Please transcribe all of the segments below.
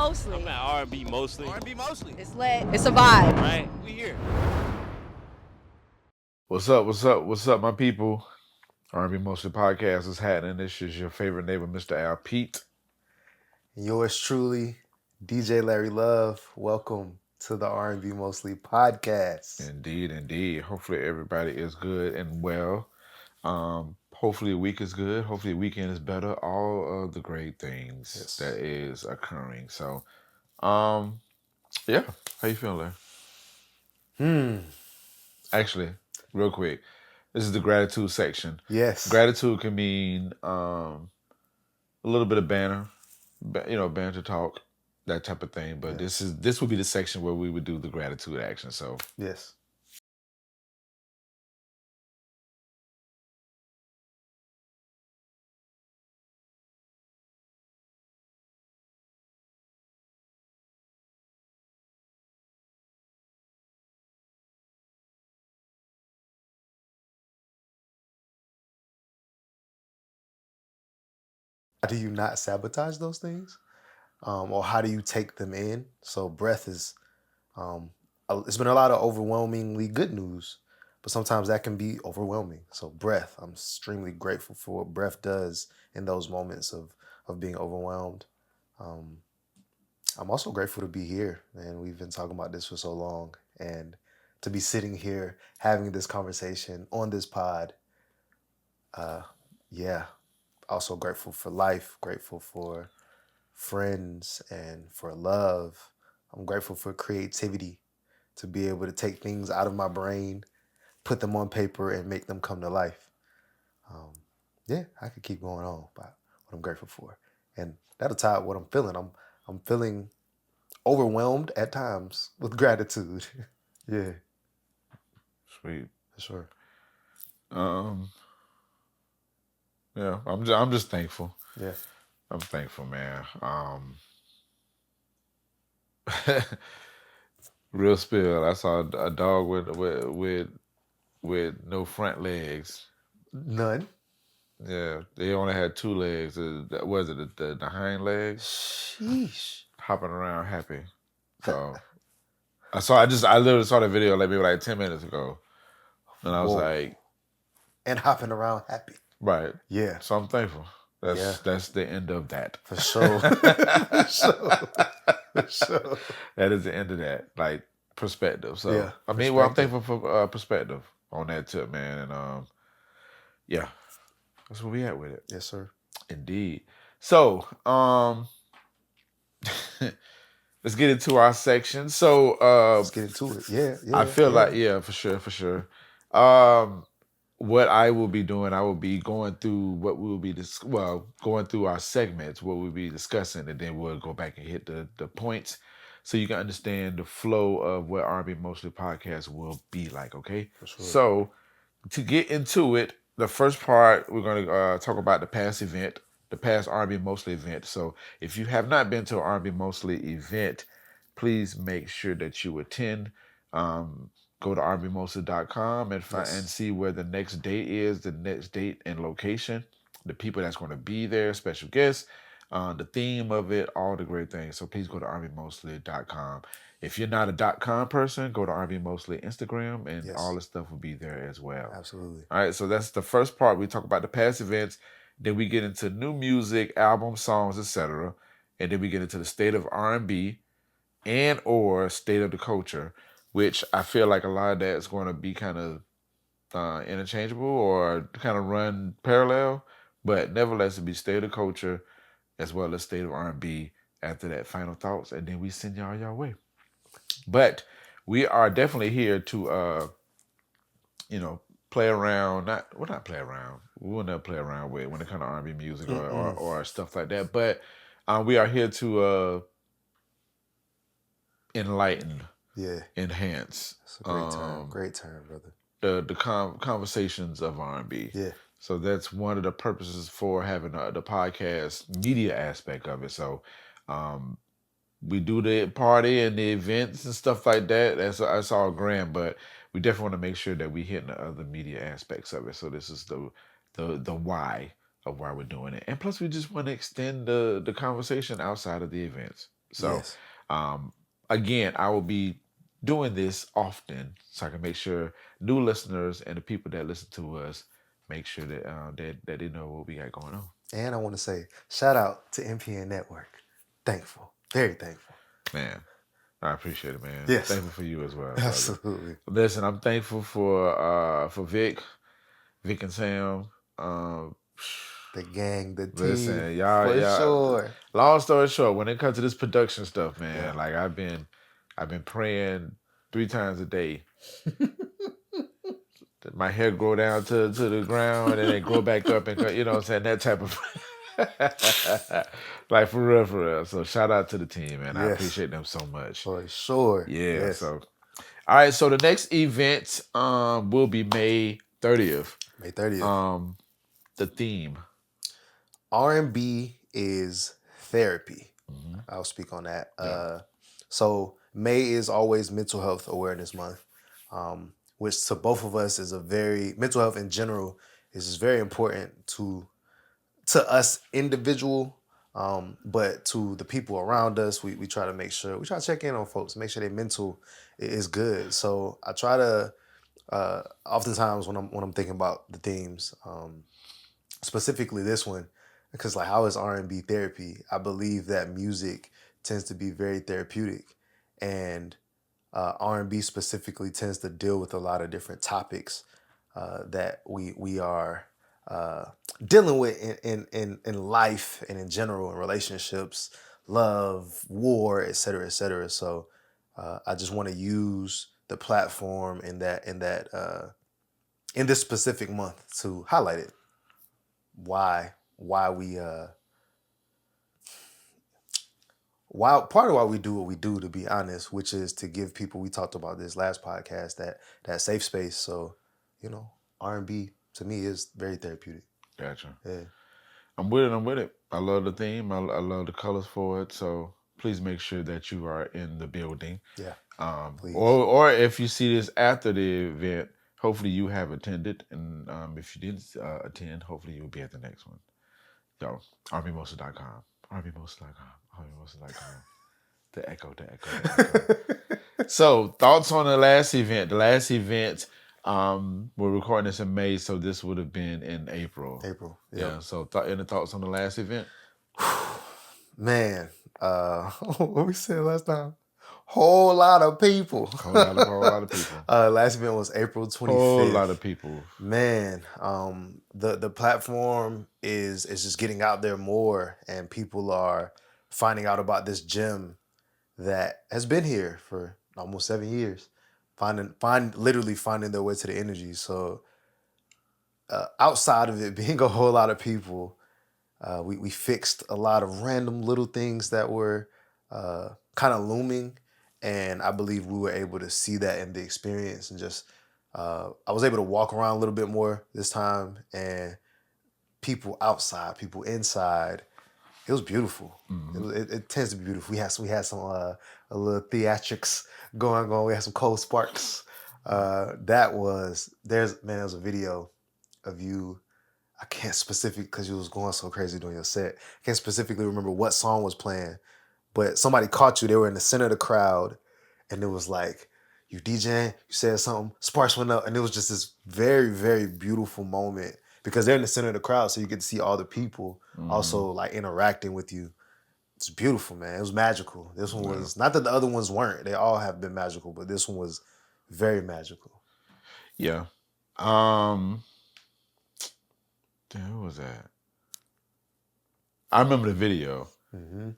Mostly. I'm at RnB Mostly. RnB Mostly. It's lit. It's a vibe. Right? We here. What's up, my people? RnB Mostly Podcast is happening. This is your favorite neighbor, Mr. Al Pete. Yours truly, DJ Larry Love. Welcome to the RnB Mostly Podcast. Indeed. Hopefully everybody is good and well. Hopefully the week is good. Hopefully the weekend is better. All of the great things that is occurring. So, yeah. How you feeling, Larry? Actually, real quick, this is the gratitude section. Yes. Gratitude can mean a little bit of banter, banter talk, that type of thing. But this would be the section where we would do the gratitude action. So yes. How do you not sabotage those things? Or how do you take them in? So breath is, it's been a lot of overwhelmingly good news, but sometimes that can be overwhelming. So breath, I'm extremely grateful for what breath does in those moments of being overwhelmed. I'm also grateful to be here, man. We've been talking about this for so long, and to be sitting here having this conversation on this pod, also grateful for life, grateful for friends and for love. I'm grateful for creativity, to be able to take things out of my brain, put them on paper, and make them come to life. I could keep going on about what I'm grateful for, and that'll tie up what I'm feeling. I'm feeling overwhelmed at times with gratitude. Yeah, sweet, for sure. Yeah, I'm just thankful. Yeah, I'm thankful, man. Real spill. I saw a dog with no front legs. None. Yeah, they only had two legs. Was it the hind legs? Sheesh. Hopping around happy. So I literally saw the video maybe 10 minutes ago, and I was like, and hopping around happy. Right. Yeah. So I'm thankful. That's the end of that. For sure. For sure. That is the end of that. Like perspective. So yeah, I mean, I'm thankful for perspective on that tip, man. And yeah. That's where we at with it. Yes, sir. Indeed. So, let's get into our section. So let's get into it. Yeah. I feel like for sure. What I will be doing, I will be going through what we will be going through our segments, what we'll be discussing, and then we'll go back and hit the points so you can understand the flow of what RnB Mostly Podcast will be like, okay? For sure. So to get into it, the first part, we're going to talk about the past event, the past RnB Mostly event. So if you have not been to an RnB Mostly event, please make sure that you attend. Go to rnbmostly.com and and see where the next date is, the next date and location, the people that's going to be there, special guests, the theme of it, all the great things. So please go to rnbmostly.com. If you're not a .com person, go to RnB Mostly Instagram, and all the stuff will be there as well. Absolutely. All right, so that's the first part. We talk about the past events. Then we get into new music, albums, songs, etc. And then we get into the state of R&B and or state of the culture, which I feel like a lot of that is going to be kind of interchangeable or kind of run parallel. But nevertheless, it'll be state of culture as well as state of R&B after that final thoughts. And then we send y'all way. But we are definitely here to, play around. Not play around. We will never play around with when it comes to R&B music or stuff like that. But we are here to enlighten, enhance. That's a great term. Great term, brother. The conversations of R&B. Yeah. So that's one of the purposes for having the podcast media aspect of it. So we do the party and the events and stuff like that. That's all grand, but we definitely want to make sure that we hit the other media aspects of it. So this is the why of why we're doing it. And plus we just want to extend the conversation outside of the events. So, Yes. again, I will be doing this often so I can make sure new listeners and the people that listen to us make sure that they know what we got going on. And I want to say shout out to MPN Network. Thankful. Very thankful. Man, I appreciate it, man. Yes. Thankful for you as well, brother. Absolutely. Listen, I'm thankful for Vic and Sam. Um, The gang, the team, listen, for y'all. sure. Long story short, when it comes to this production stuff, man, Yeah. like I've been praying 3 times a day. That my hair grow down to the ground and then grow back up and you know what I'm saying, that type of like for real, for real. So shout out to the team, man. I Yes. appreciate them so much. For sure. Yeah. Yes. So all right. So the next event will be May 30th. May 30th. The theme. RnB is therapy. Mm-hmm. I'll speak on that. Yeah. So May is always Mental Health Awareness Month, which to both of us is mental health in general is just very important to us individual, but to the people around us. We try to make sure, we try to check in on folks, make sure their mental is good. So I try to oftentimes when I'm thinking about the themes, specifically this one, because like how is R&B therapy? I believe that music tends to be very therapeutic, and R&B specifically tends to deal with a lot of different topics that we are dealing with in life and in general, in relationships, love, war, et cetera, et cetera. So I just want to use the platform in this specific month to highlight it. Why part of why we do what we do, to be honest, which is to give people, we talked about this last podcast, that safe space. So, R&B to me is very therapeutic. Gotcha. Yeah. I'm with it. I'm with it. I love the theme. I love the colors for it. So please make sure that you are in the building. Yeah. Please. Or if you see this after the event, hopefully you have attended, and if you didn't attend, hopefully you'll be at the next one. So RnBMostly.com, RnBMostly.com, RnBMostly.com. The echo. So thoughts on the last event? The last event, we're recording this in May, so this would have been in April. April. Yeah. So any thoughts on the last event? Man, what we said last time? Whole lot of people. Whole lot of people. Last event was April 25th. Whole lot of people. Man, the platform is just getting out there more, and people are finding out about this gym that has been here for almost 7 years, literally finding their way to the energy. So outside of it being a whole lot of people, we fixed a lot of random little things that were kind of looming, and I believe we were able to see that in the experience, and just I was able to walk around a little bit more this time, and people outside, people inside. It was beautiful. Mm-hmm. It tends to be beautiful. We had some a little theatrics going on. We had some cold sparks. There was a video of you. I can't specifically, because you was going so crazy during your set. I can't specifically remember what song was playing, but somebody caught you. They were in the center of the crowd, and it was like you DJing. You said something. Sparks went up, and it was just this very, very beautiful moment, because they're in the center of the crowd, so you get to see all the people also like interacting with you. It's beautiful, man. It was magical. This one was, not that the other ones weren't. They all have been magical, but this one was very magical. Yeah. Who was that? I remember the video, and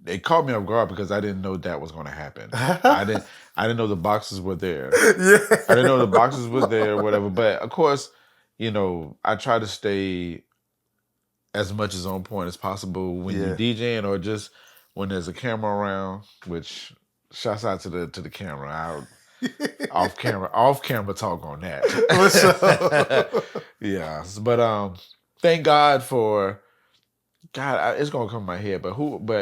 it caught me off guard because I didn't know that was going to happen. I didn't know the boxes were there. Yeah. I didn't know the boxes were there, or whatever. But of course, I try to stay as much as on point as possible when you're DJing, or just when there's a camera around. Which shouts out to the camera. Off camera talk on that. Yeah, but thank God for God. It's gonna come to my head, but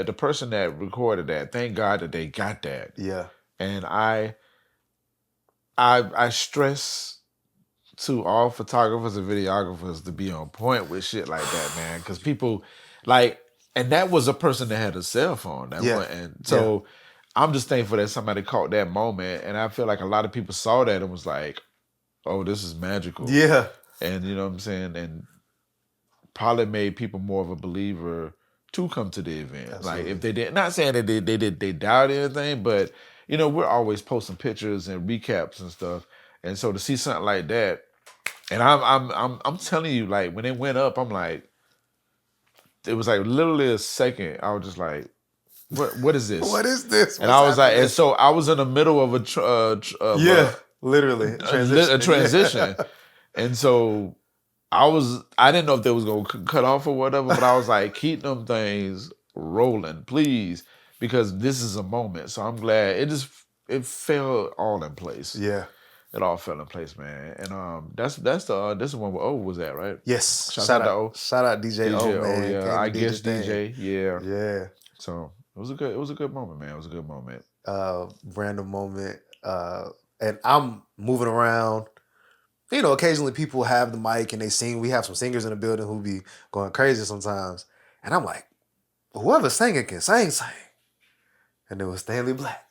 the person that recorded that, thank God that they got that. Yeah. And I stress to all photographers and videographers to be on point with shit like that, man, because people like. And that was a person that had a cell phone. That Yeah. one, and so I'm just thankful that somebody caught that moment. And I feel like a lot of people saw that and was like, "Oh, this is magical." Yeah. And you know what I'm saying? And probably made people more of a believer to come to the event. Absolutely. Like if they did, not saying that they doubted anything, but you know, we're always posting pictures and recaps and stuff. And so to see something like that, and I'm telling you, like when it went up, I'm like, it was like literally a second. I was just like, what is this? What is this? And I was like, and so I was in the middle of literally a transition. And so I didn't know if they was gonna cut off or whatever, but I was like, keep them things rolling, please, because this is a moment. So I'm glad it fell all in place. Yeah. It all fell in place, man. And that's the one where O was at, right? Yes. Shout out to O. Shout out DJ O, man. yeah. Came I to guess DJ thing. DJ, yeah. Yeah. So it was a good moment, man. It was a good moment. Random moment. And I'm moving around. You know, occasionally people have the mic and they sing. We have some singers in the building who be going crazy sometimes. And I'm like, whoever's singing can sing. And it was Stanley Black.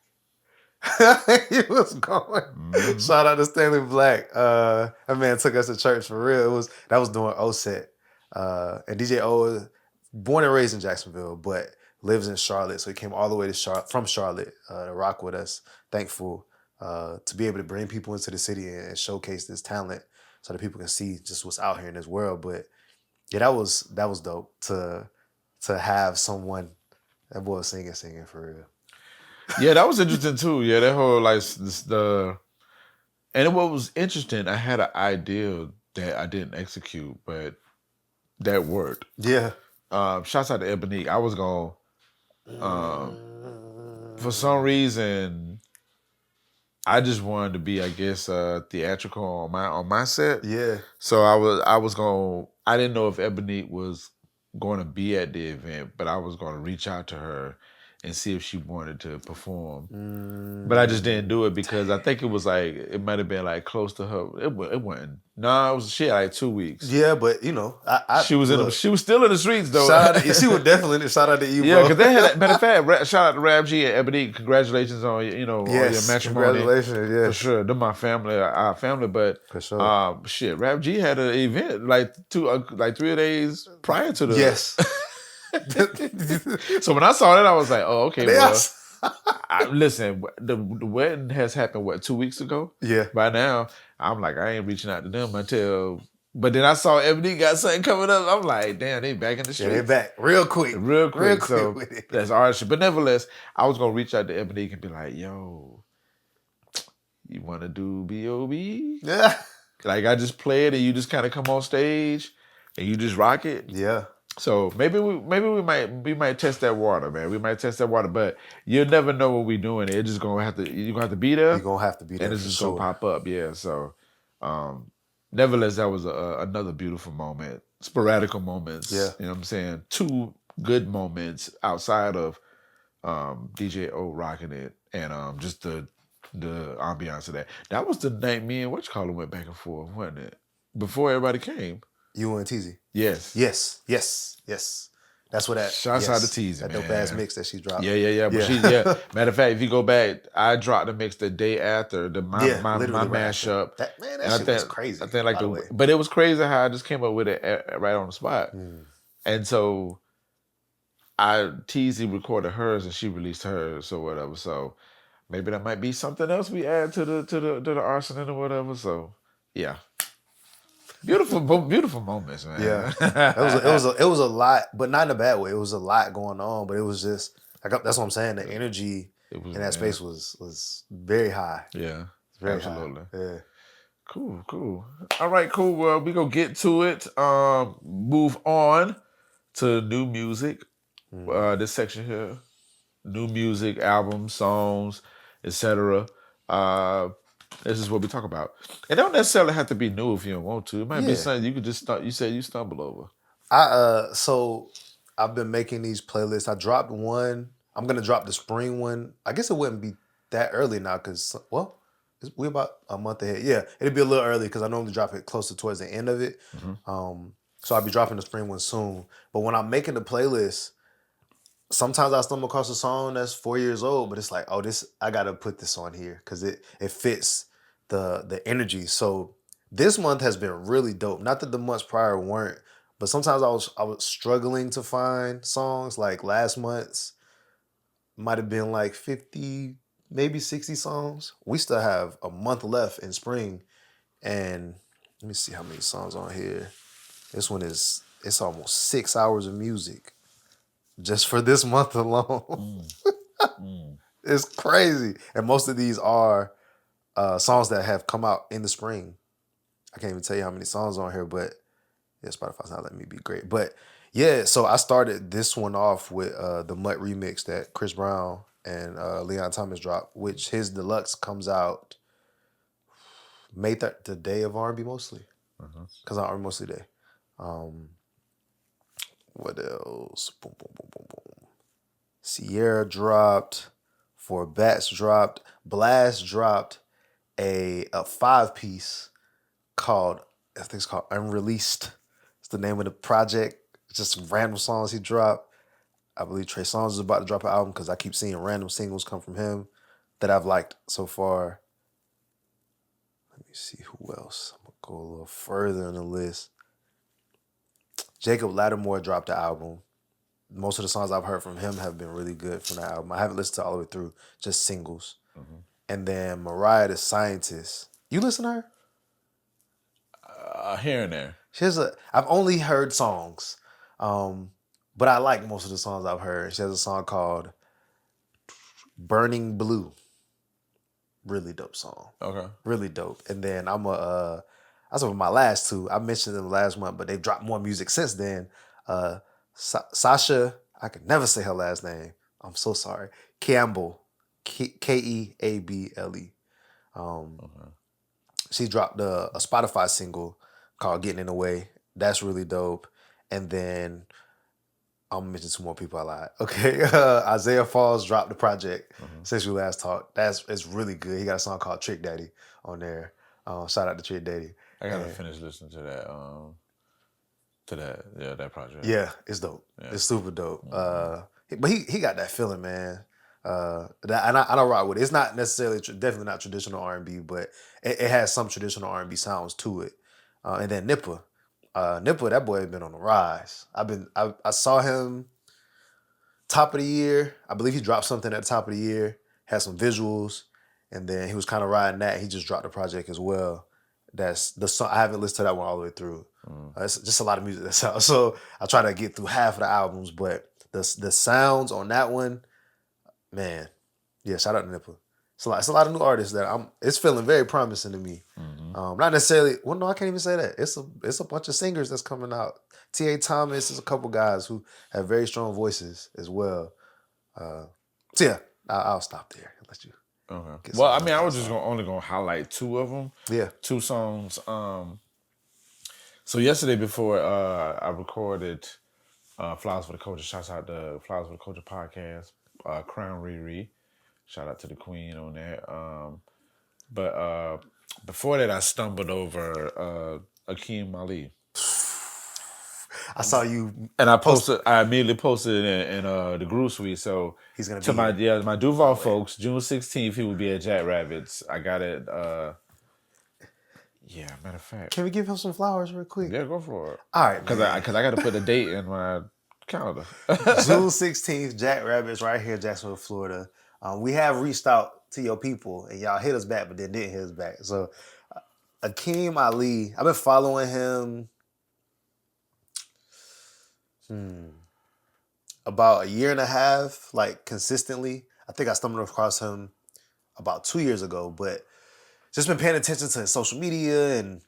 He was going. Mm-hmm. Shout out to Stanley Black. That man took us to church for real. That was during O set. And DJ O, born and raised in Jacksonville, but lives in Charlotte. So he came all the way from Charlotte to rock with us. Thankful to be able to bring people into the city and showcase this talent so that people can see just what's out here in this world. But yeah, that was dope to have someone that boy singing for real. Yeah, that was interesting too. Yeah, that whole and what was interesting, I had an idea that I didn't execute, but that worked. Yeah. Shouts out to Ebony. I was going for some reason I just wanted to be, I guess, theatrical on my set. Yeah. So I didn't know if Ebony was going to be at the event, but I was going to reach out to her and see if she wanted to perform. But I just didn't do it because I think it was like, it might have been like close to her. It wasn't. No, she had like 2 weeks. Yeah, but you know, she was still in the streets though. She was definitely shout out to you. Yeah, because they had. Matter of fact, shout out to Rab G and Ebony. Congratulations on on your matrimony. Congratulations, yes, for sure. They're my family, our family. But for sure, Rab G had an event like 3 days prior to the. Yes. So when I saw that, I was like, "Oh, okay." Well, listen, the wedding has happened 2 weeks ago. Yeah. By now, I'm like, I ain't reaching out to them until. But then I saw Ebony got something coming up. I'm like, damn, they back in the street. Yeah, they back real quick. So that's our shit. But nevertheless, I was gonna reach out to Ebony and be like, yo, you want to do B.O.B.? Yeah. Like I just play it and you just kind of come on stage and you just rock it. Yeah. So maybe we might test that water, man. We might test that water, but you'll never know what we're doing. It's just you're gonna have to be there. You're gonna have to be there, and it's just gonna pop up. Yeah. So, nevertheless, that was another beautiful moment. Sporadical moments. Yeah. You know what I'm saying? 2 good moments outside of DJ O rocking it and just the ambiance of that. That was the night me and whatchamacallit went back and forth, wasn't it? Before everybody came. You and Teezy. Yes. That's what that. Shouts out to Teezy, that man. dope ass mix that she dropped. Yeah. But matter of fact, if you go back, I dropped the mix the day after my mashup. That shit was crazy. I think but it was crazy how I just came up with it right on the spot. And so Teezy recorded hers and she released hers or whatever. So maybe that might be something else we add to the arsenal or whatever. So yeah. Beautiful moments, man. Yeah, it was a lot, but not in a bad way. It was a lot going on, but it was just that's what I'm saying. The energy in that space was very high. Yeah, very absolutely. High. Yeah, cool. All right, cool. Well, we gonna get to it. Move on to new music. This section here, new music, albums, songs, etc. This is what we talk about. It don't necessarily have to be new if you don't want to. It might be something you could just start. You said you stumble over. So I've been making these playlists. I dropped one. I'm gonna drop the spring one. I guess it wouldn't be that early now because we're about a month ahead. Yeah, it'd be a little early because I normally drop it closer towards the end of it. So I'll be dropping the spring one soon. But when I'm making the playlist, sometimes I stumble across a song that's 4 years old, but it's like, oh, I gotta put this on here because it fits the energy. So this month has been really dope. Not that the months prior weren't, but sometimes I was struggling to find songs. Like last month's might have been like 50, maybe 60 songs. We still have a month left in spring, and let me see how many songs on here. This one it's almost 6 hours of music just for this month alone. It's crazy. And most of these are songs that have come out in the spring. I can't even tell you how many songs on here, but yeah, Spotify's not letting me be great. But yeah, so I started this one off with the Mutt remix that Chris Brown and Leon Thomas dropped, which his deluxe comes out May the day of RnB Mostly. Because on RnB Mostly Day. What else? Boom, boom, boom, boom, boom. Sierra dropped. Four Bats dropped. Blast dropped a 5-piece called, I think it's called Unreleased. It's the name of the project. It's just some random songs he dropped. I believe Trey Songz is about to drop an album because I keep seeing random singles come from him that I've liked so far. Let me see who else. I'm going to go a little further in the list. Jacob Lattimore dropped the album. Most of the songs I've heard from him have been really good from that album. I haven't listened to all the way through, just singles. And then Mariah the Scientist. You listen to her? Here and there. I've only heard songs, but I like most of the songs I've heard. She has a song called Burning Blue. Really dope song. Okay. Really dope. And then that's over my last two. I mentioned them last month, but they've dropped more music since then. Sasha, I can never say her last name. I'm so sorry. Campbell, Keable. She dropped a Spotify single called Getting in the Way. That's really dope. And then I'm gonna mention two more people I lied. Okay. Isaiah Falls dropped the project since we last talked. It's really good. He got a song called Trick Daddy on there. Shout out to Trick Daddy. I gotta finish listening to that. That project. Yeah, it's dope. Yeah. It's super dope. But he got that feeling, man. And I don't rock with it. It's not necessarily definitely not traditional R&B, but it has some traditional R&B sounds to it. And then Nippa, that boy has been on the rise. I saw him top of the year. I believe he dropped something at the top of the year. Had some visuals, and then he was kind of riding that. He just dropped the project as well. That's the song. I haven't listened to that one all the way through. It's just a lot of music that's out. So I try to get through half of the albums, but the sounds on that one, man, yeah. Shout out to Nippa. It's a lot of new artists that it's feeling very promising to me. Not necessarily. Well, no, I can't even say that. It's a bunch of singers that's coming out. T.A. Thomas is a couple guys who have very strong voices as well. So yeah, I'll stop there and let you. Okay. Well, I mean, I was just only gonna highlight two of them. Yeah. Two songs. So yesterday before I recorded Flowers for the Culture. Shouts out to Flowers for the Culture podcast. Crown Riri. Shout out to the Queen on that. But before that, I stumbled over Akeem Ali. I saw you, and I immediately posted it in the group suite. So he's gonna to be my Duval folks, June 16th, he will be at Jack Rabbits. I got it. Yeah, matter of fact, can we give him some flowers real quick? Yeah, go for it. All right, because I got to put a date in my calendar. June 16th, Jack Rabbits, right here in Jacksonville, Florida. We have reached out to your people, and y'all hit us back, but then didn't hit us back. So Akeem Ali, I've been following him about a year and a half, like consistently. I think I stumbled across him about 2 years ago, but just been paying attention to his social media, and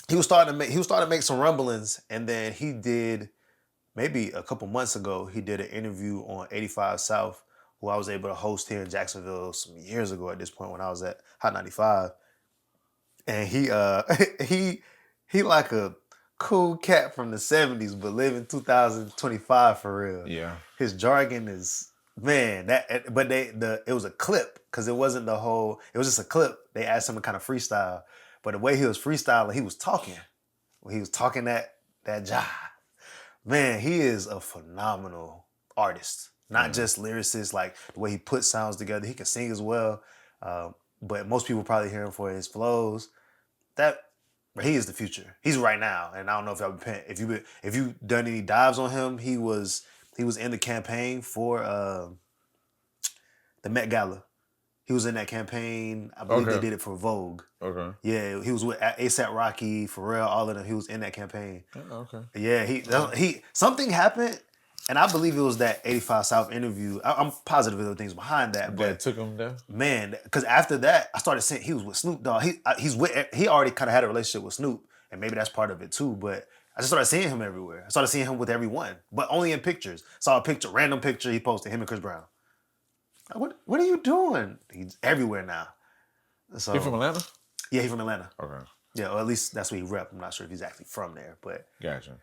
he was starting to make some rumblings. And then he did, maybe a couple months ago, he did an interview on 85 South, who I was able to host here in Jacksonville some years ago at this point when I was at Hot 95. And he like a cool cat from the 70s, but live in 2025 for real. Yeah. His jargon is, man, it was a clip, because it wasn't the whole, it was just a clip. They asked him to kind of freestyle. But the way he was freestyling, he was talking. When he was talking that jive. Man, he is a phenomenal artist. not just lyricist, like the way he puts sounds together. He can sing as well, but most people probably hear him for his flows. That he is the future. He's right now, and I don't know if y'all been paying, if you done any dives on him. He was in the campaign for the Met Gala. He was in that campaign. I believe they did it for Vogue. Okay. Yeah, he was with A$AP Rocky, Pharrell, all of them. He was in that campaign. Oh, okay. Yeah, he something happened, and I believe it was that 85 South interview. I'm positive of the things behind that, but That took him there. man, because after that, I started seeing he was with Snoop Dogg. He already kind of had a relationship with Snoop, and maybe that's part of it too. But I just started seeing him everywhere. I started seeing him with everyone, but only in pictures. Saw a picture, random picture he posted, him and Chris Brown. What are you doing? He's everywhere now. So He from Atlanta? yeah, he's from Atlanta. Okay. Yeah, or at least that's where he rep. I'm not sure if he's actually from there, but Gotcha.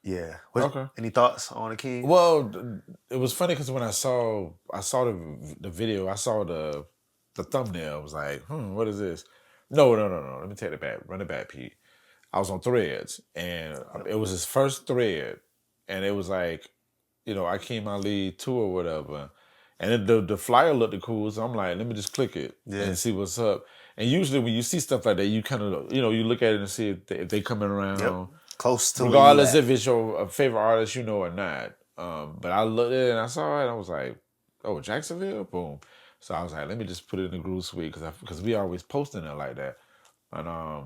yeah. Okay. Any thoughts on the King? Well, it was funny because when I saw the video, I saw the thumbnail. I was like, what is this? No. Let me take it back. Run it back, Pete. I was on Threads, and it was his first thread, and it was like, Akeem Ali tour or whatever. And then the flyer looked cool, so I'm like, let me just click it and see what's up. And usually when you see stuff like that, you kind of, you look at it and see if they coming around. Yep. Close to regardless if it's your favorite artist, or not. But I looked at it and I saw it, and I was like, oh, Jacksonville? Boom. So I was like, let me just put it in the Groove Suite because we always posting it like that. And I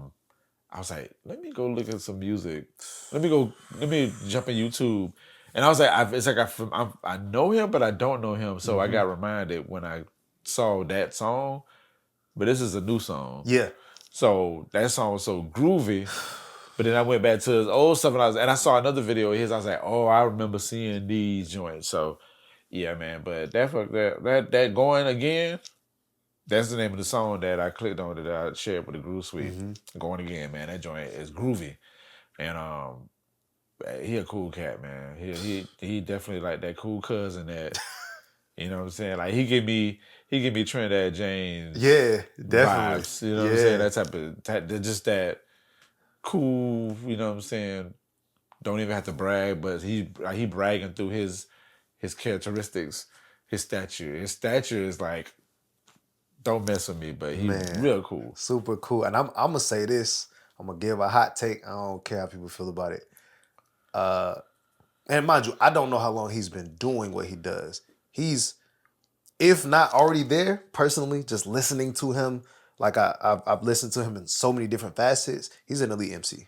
was like, let me go look at some music. Let me jump in YouTube. And I was like, I know him, but I don't know him. So I got reminded when I saw that song, but this is a new song. Yeah. So that song was so groovy. But then I went back to his old stuff, and I saw another video of his. I was like, oh, I remember seeing these joints. So yeah, man. But that going again, that's the name of the song that I clicked on that I shared with the Groove Suite. Going again, man. That joint is groovy. And he a cool cat, man. He definitely like that cool cousin that you know what I'm saying? Like he give me Trinidad James definitely. vibes. You know what I'm saying? That type of just that cool, you know what I'm saying? Don't even have to brag, but he bragging through his characteristics, his stature. His stature is like, don't mess with me, but he's real cool. Super cool. And I'm gonna say this. I'm gonna give a hot take. I don't care how people feel about it. And mind you, I don't know how long he's been doing what he does. He's, if not already there, personally, just listening to him, like I've listened to him in so many different facets. He's an elite MC.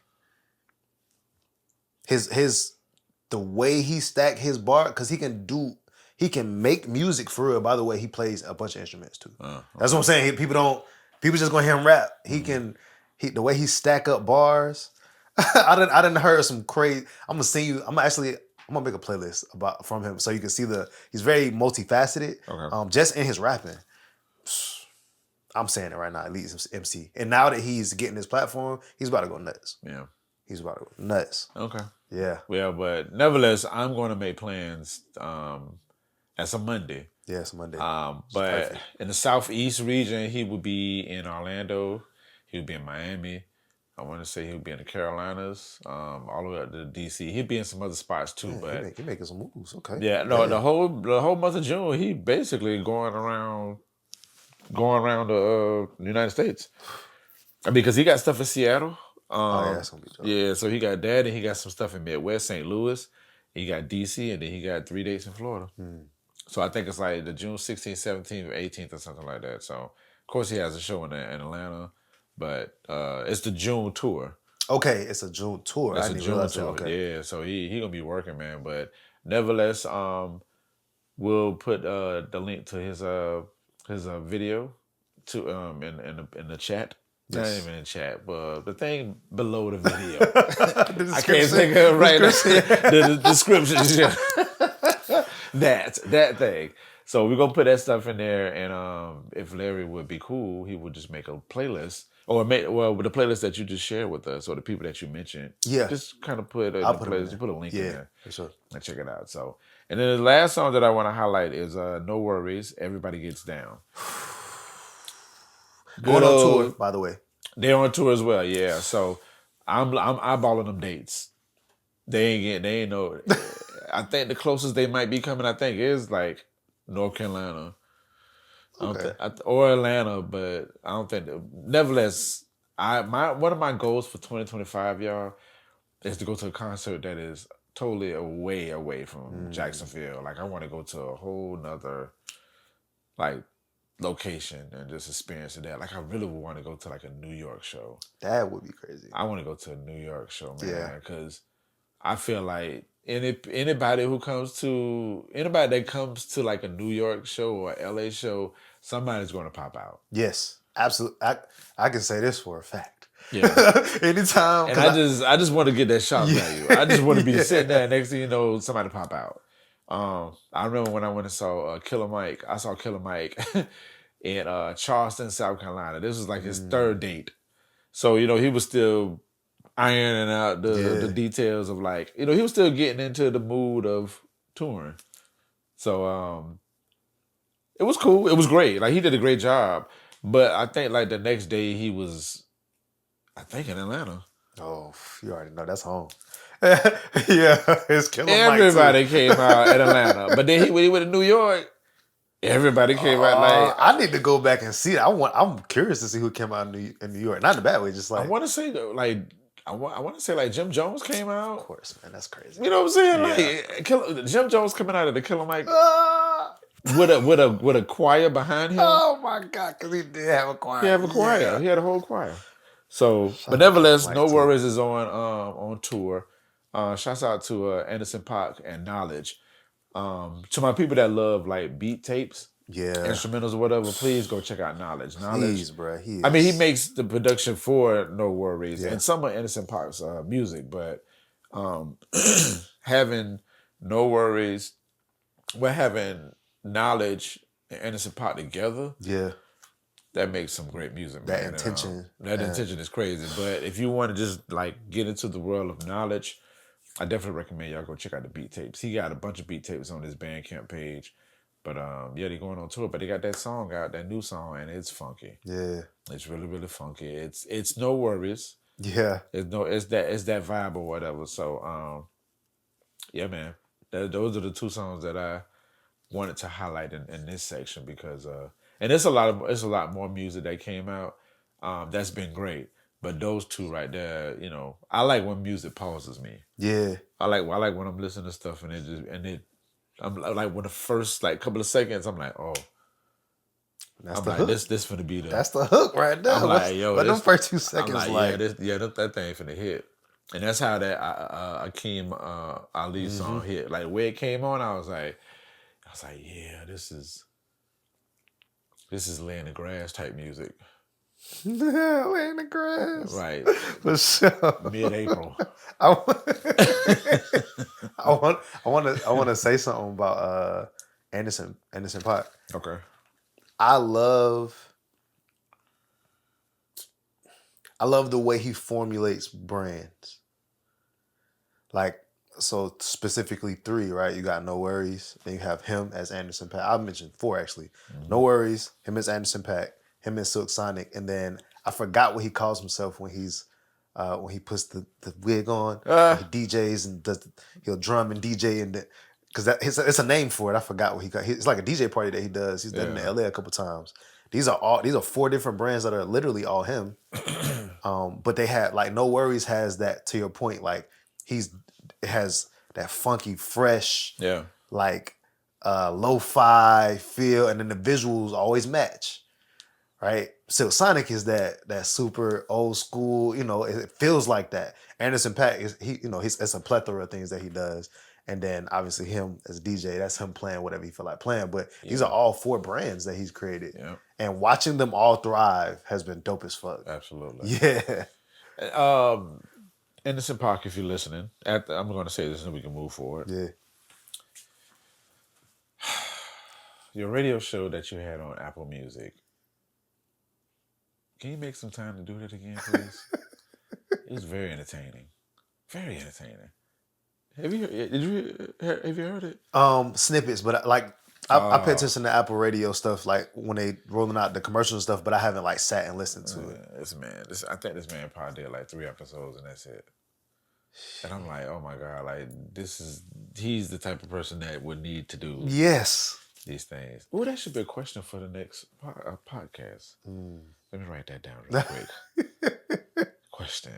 The way he stack his bar, because he can make music for real. By the way, he plays a bunch of instruments too. That's what I'm saying. People just gonna hear him rap. The way he stack up bars. I didn't heard some crazy. I'm gonna make a playlist from him so you can see he's very multifaceted. Okay. Just in his rapping. I'm saying it right now, elite MC. And now that he's getting his platform, he's about to go nuts. Yeah. He's about to go nuts. Okay. Yeah. Well, but nevertheless, I'm going to make plans. That's a Monday. Yeah, it's a Monday. But in the Southeast region, he would be in Orlando. He would be in Miami. I want to say he would be in the Carolinas, all the way up to DC. He'd be in some other spots too. Yeah, but he making some moves. Okay. Yeah. No, the whole month of June, he basically going around the United States. I mean, because he got stuff in Seattle. That's gonna be tough. Yeah, so he got that, and he got some stuff in Midwest, St. Louis. He got DC, and then he got 3 dates in Florida. So I think it's like the June 16th, 17th, or 18th, or something like that. So of course he has a show in Atlanta, but it's the June tour. Okay, it's a June tour. It's I a didn't June realize tour. that. Okay. Yeah, so he gonna be working, man. But nevertheless, we'll put the link to his video to in the chat. Yes. Not even in chat, but the thing below the video. I can't think of it right now. The description. that thing. So we're gonna put that stuff in there, and if Larry would be cool, he would just make a playlist. Or with the playlist that you just shared with us, or the people that you mentioned, just kind of put playlist. You put a link in there, for sure, and check it out. So, and then the last song that I want to highlight is "No Worries." Everybody Gets Down. Going on tour, by the way. They're on tour as well, yeah. So I'm eyeballing them dates. They ain't no. I think the closest they might be coming, I think, is like North Carolina. Okay. Or Atlanta, but I don't think. Nevertheless, one of my goals for 2025, y'all, is to go to a concert that is totally away from Jacksonville. Like I want to go to a whole nother like location and just experience that. Like I really would want to go to like a New York show. That would be crazy. I want to go to a New York show, man, Yeah. because I feel like anybody that comes to like a New York show or LA show, somebody's going to pop out. Yes, absolutely. I can say this for a fact. Yeah. Anytime. And I just want to get that shock value. I just want to be sitting there, next thing you know, somebody pop out. I remember when I went and saw Killer Mike. I saw Killer Mike in Charleston, South Carolina. This was like his third date. So, you know, he was still ironing out the details of like, you know, he was still getting into the mood of touring. So it was cool. It was great. Like he did a great job. But I think like the next day he was, I think, in Atlanta. Oh, you already know that's home. Yeah, it's Killer Mike. Everybody came out at Atlanta. But then when he went to New York, everybody came out like, I need to go back and see it. I'm curious to see who came out in New York. Not in a bad way, just like I want to say like I want to say like Jim Jones came out. Of course, man, that's crazy. You know what I'm saying? Yeah. Like Jim Jones coming out of the Killer Mike with a choir behind him. Oh my God, because he did have a choir. He had a choir. Yeah. He had a whole choir. So, but nevertheless, No Worries is on tour. Shouts out to Anderson .Paak and Knowledge. To my people that love like beat tapes, instrumentals or whatever, please go check out Knowledge. Please, bro. I mean, he makes the production for No Worries and some of Anderson .Paak's music, but having No Worries, we're having Knowledge and Anderson .Paak together. Yeah. That makes some great music, man. That intention is crazy. But if you want to just like get into the world of Knowledge, I definitely recommend y'all go check out the beat tapes. He got a bunch of beat tapes on his Bandcamp page. But yeah, they're going on tour. But they got that song out, that new song, and it's funky. Yeah. It's really, really funky. It's No Worries. Yeah. It's that vibe or whatever. So yeah, man. Those are the two songs that I wanted to highlight in this section because and it's a lot more music that came out that's been great. But those two right there, you know, I like when music pauses me. Yeah. I like when I'm listening to stuff and I'm like when the first like couple of seconds I'm like, oh, that's I'm the like hook. this finna be That's the hook right there. I'm like, yo, but them first 2 seconds, I'm like that thing finna hit. And that's how that Akeem Ali song hit. Like where it came on, I was like, yeah, this is lay in the grass type music. Lay in the grass. Right. For sure. Mid-April. I want to say something about Anderson .Paak. Okay. I love the way he formulates brands. Like, so specifically 3, right? You got No Worries. Then you have him as Anderson .Paak. I mentioned 4 actually. No Worries, him as Anderson .Paak, him as Silk Sonic, and then I forgot what he calls himself when when he puts the wig on, he DJs and he'll drum and DJ and because it's a name for it. I forgot what he got. It's like a DJ party that he does. He's done it in LA a couple times. These are 4 different brands that are literally all him. But they had like No Worries has that, to your point, like it has that funky, fresh, like lo-fi feel, and then the visuals always match. Right? Silk Sonic is that super old school, you know, it feels like that. Anderson .Paak is it's a plethora of things that he does. And then obviously him as a DJ, that's him playing whatever he feel like playing. But these are all 4 brands that he's created. Yeah. And watching them all thrive has been dope as fuck. Absolutely. Yeah. Anderson .Paak, if you're listening, I'm going to say this and we can move forward. Yeah. Your radio show that you had on Apple Music, can you make some time to do that again, please? It was very entertaining. Very entertaining. Have you heard it? Snippets, but like I pay attention to Apple Radio stuff, like when they rolling out the commercial stuff, but I haven't like sat and listened to it. I think this man probably did like 3 episodes and that's it. And I'm like, oh my God, like he's the type of person that would need to do Yes. these things. Oh, that should be a question for the next podcast. Mm. Let me write that down real quick. Question.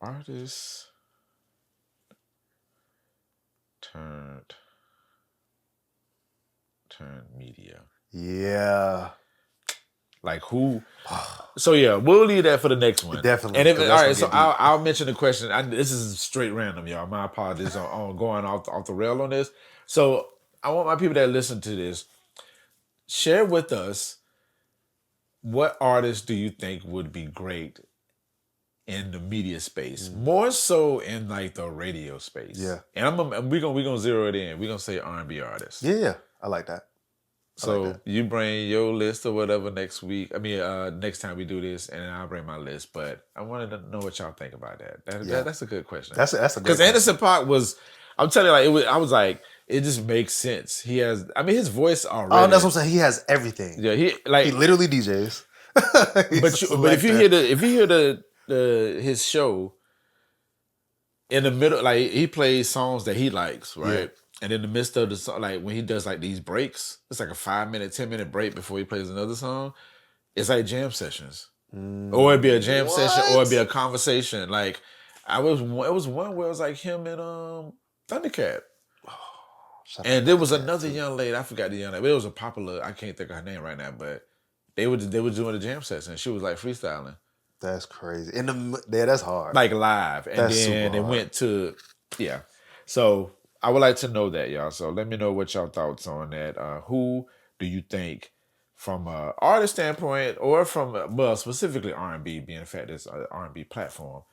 Artists turned media. Yeah. Like who? So yeah, we'll leave that for the next one. Definitely. And if 'Cause all that's right, gonna so get deep. I'll mention the question. This is straight random, y'all. My apologies on going off the rail on this. So I want my people that listen to this share with us what artists do you think would be great in the media space, more so in like the radio space. Yeah. And we're gonna zero it in. We're gonna say R&B artists. Yeah. I like that. So you bring your list or whatever next week. I mean, next time we do this, and I'll bring my list. But I wanted to know what y'all think about that. That's a good question. That's a great because Anderson .Paak was. I'm telling you, like it was. I was like, it just makes sense. He has. I mean, his voice already. Oh, that's what I'm saying. He has everything. Yeah, he literally DJs. but if you hear the his show in the middle, like he plays songs that he likes, right? Yeah. And in the midst of the song, like when he does like these breaks, it's like a 5-minute, 10-minute break before he plays another song. It's like jam sessions, or it'd be a jam session, or it'd be a conversation. Like it was one where it was like him and Thundercat, and there was another young lady. I forgot the young lady, but it was a popular. I can't think of her name right now, but they were doing a jam session. She was like freestyling. That's crazy. That's hard. Like live, and that's then it went to So I would like to know that, y'all. So let me know what y'all thoughts on that. Who do you think, from an artist standpoint, or from specifically R&B, being in fact it's an R&B platform,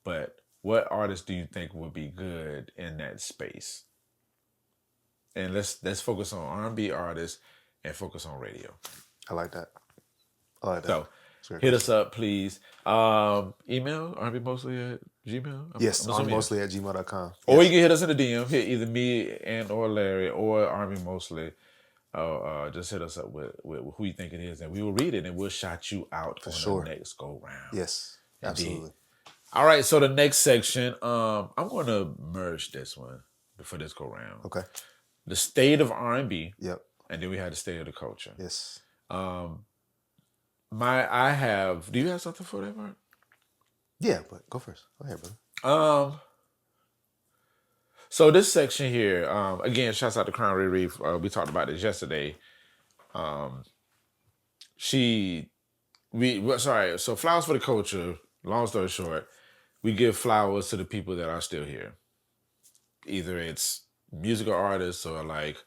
but what artists do you think would be good in that space? And let's focus on R&B artists and focus on radio. I like that. So hit us up, please. Email RnB Mostly at Gmail. Yes, RnBMostly at gmail.com. Or you can hit us in the DM. Hit either me and or Larry or RnB Mostly. Just hit us up with who you think it is, and we will read it and we'll shout you out on the next go round. Yes, absolutely. All right, so the next section, I'm going to merge this one for this go round. Okay. The state of R&B. Yep. And then we had the state of the culture. Yes. Do you have something for that, Mark? Yeah, but go first. Go ahead, brother. So this section here, again, shouts out to Crown Riri. We talked about this yesterday. So flowers for the culture. Long story short, we give flowers to the people that are still here. Either it's musical artists or like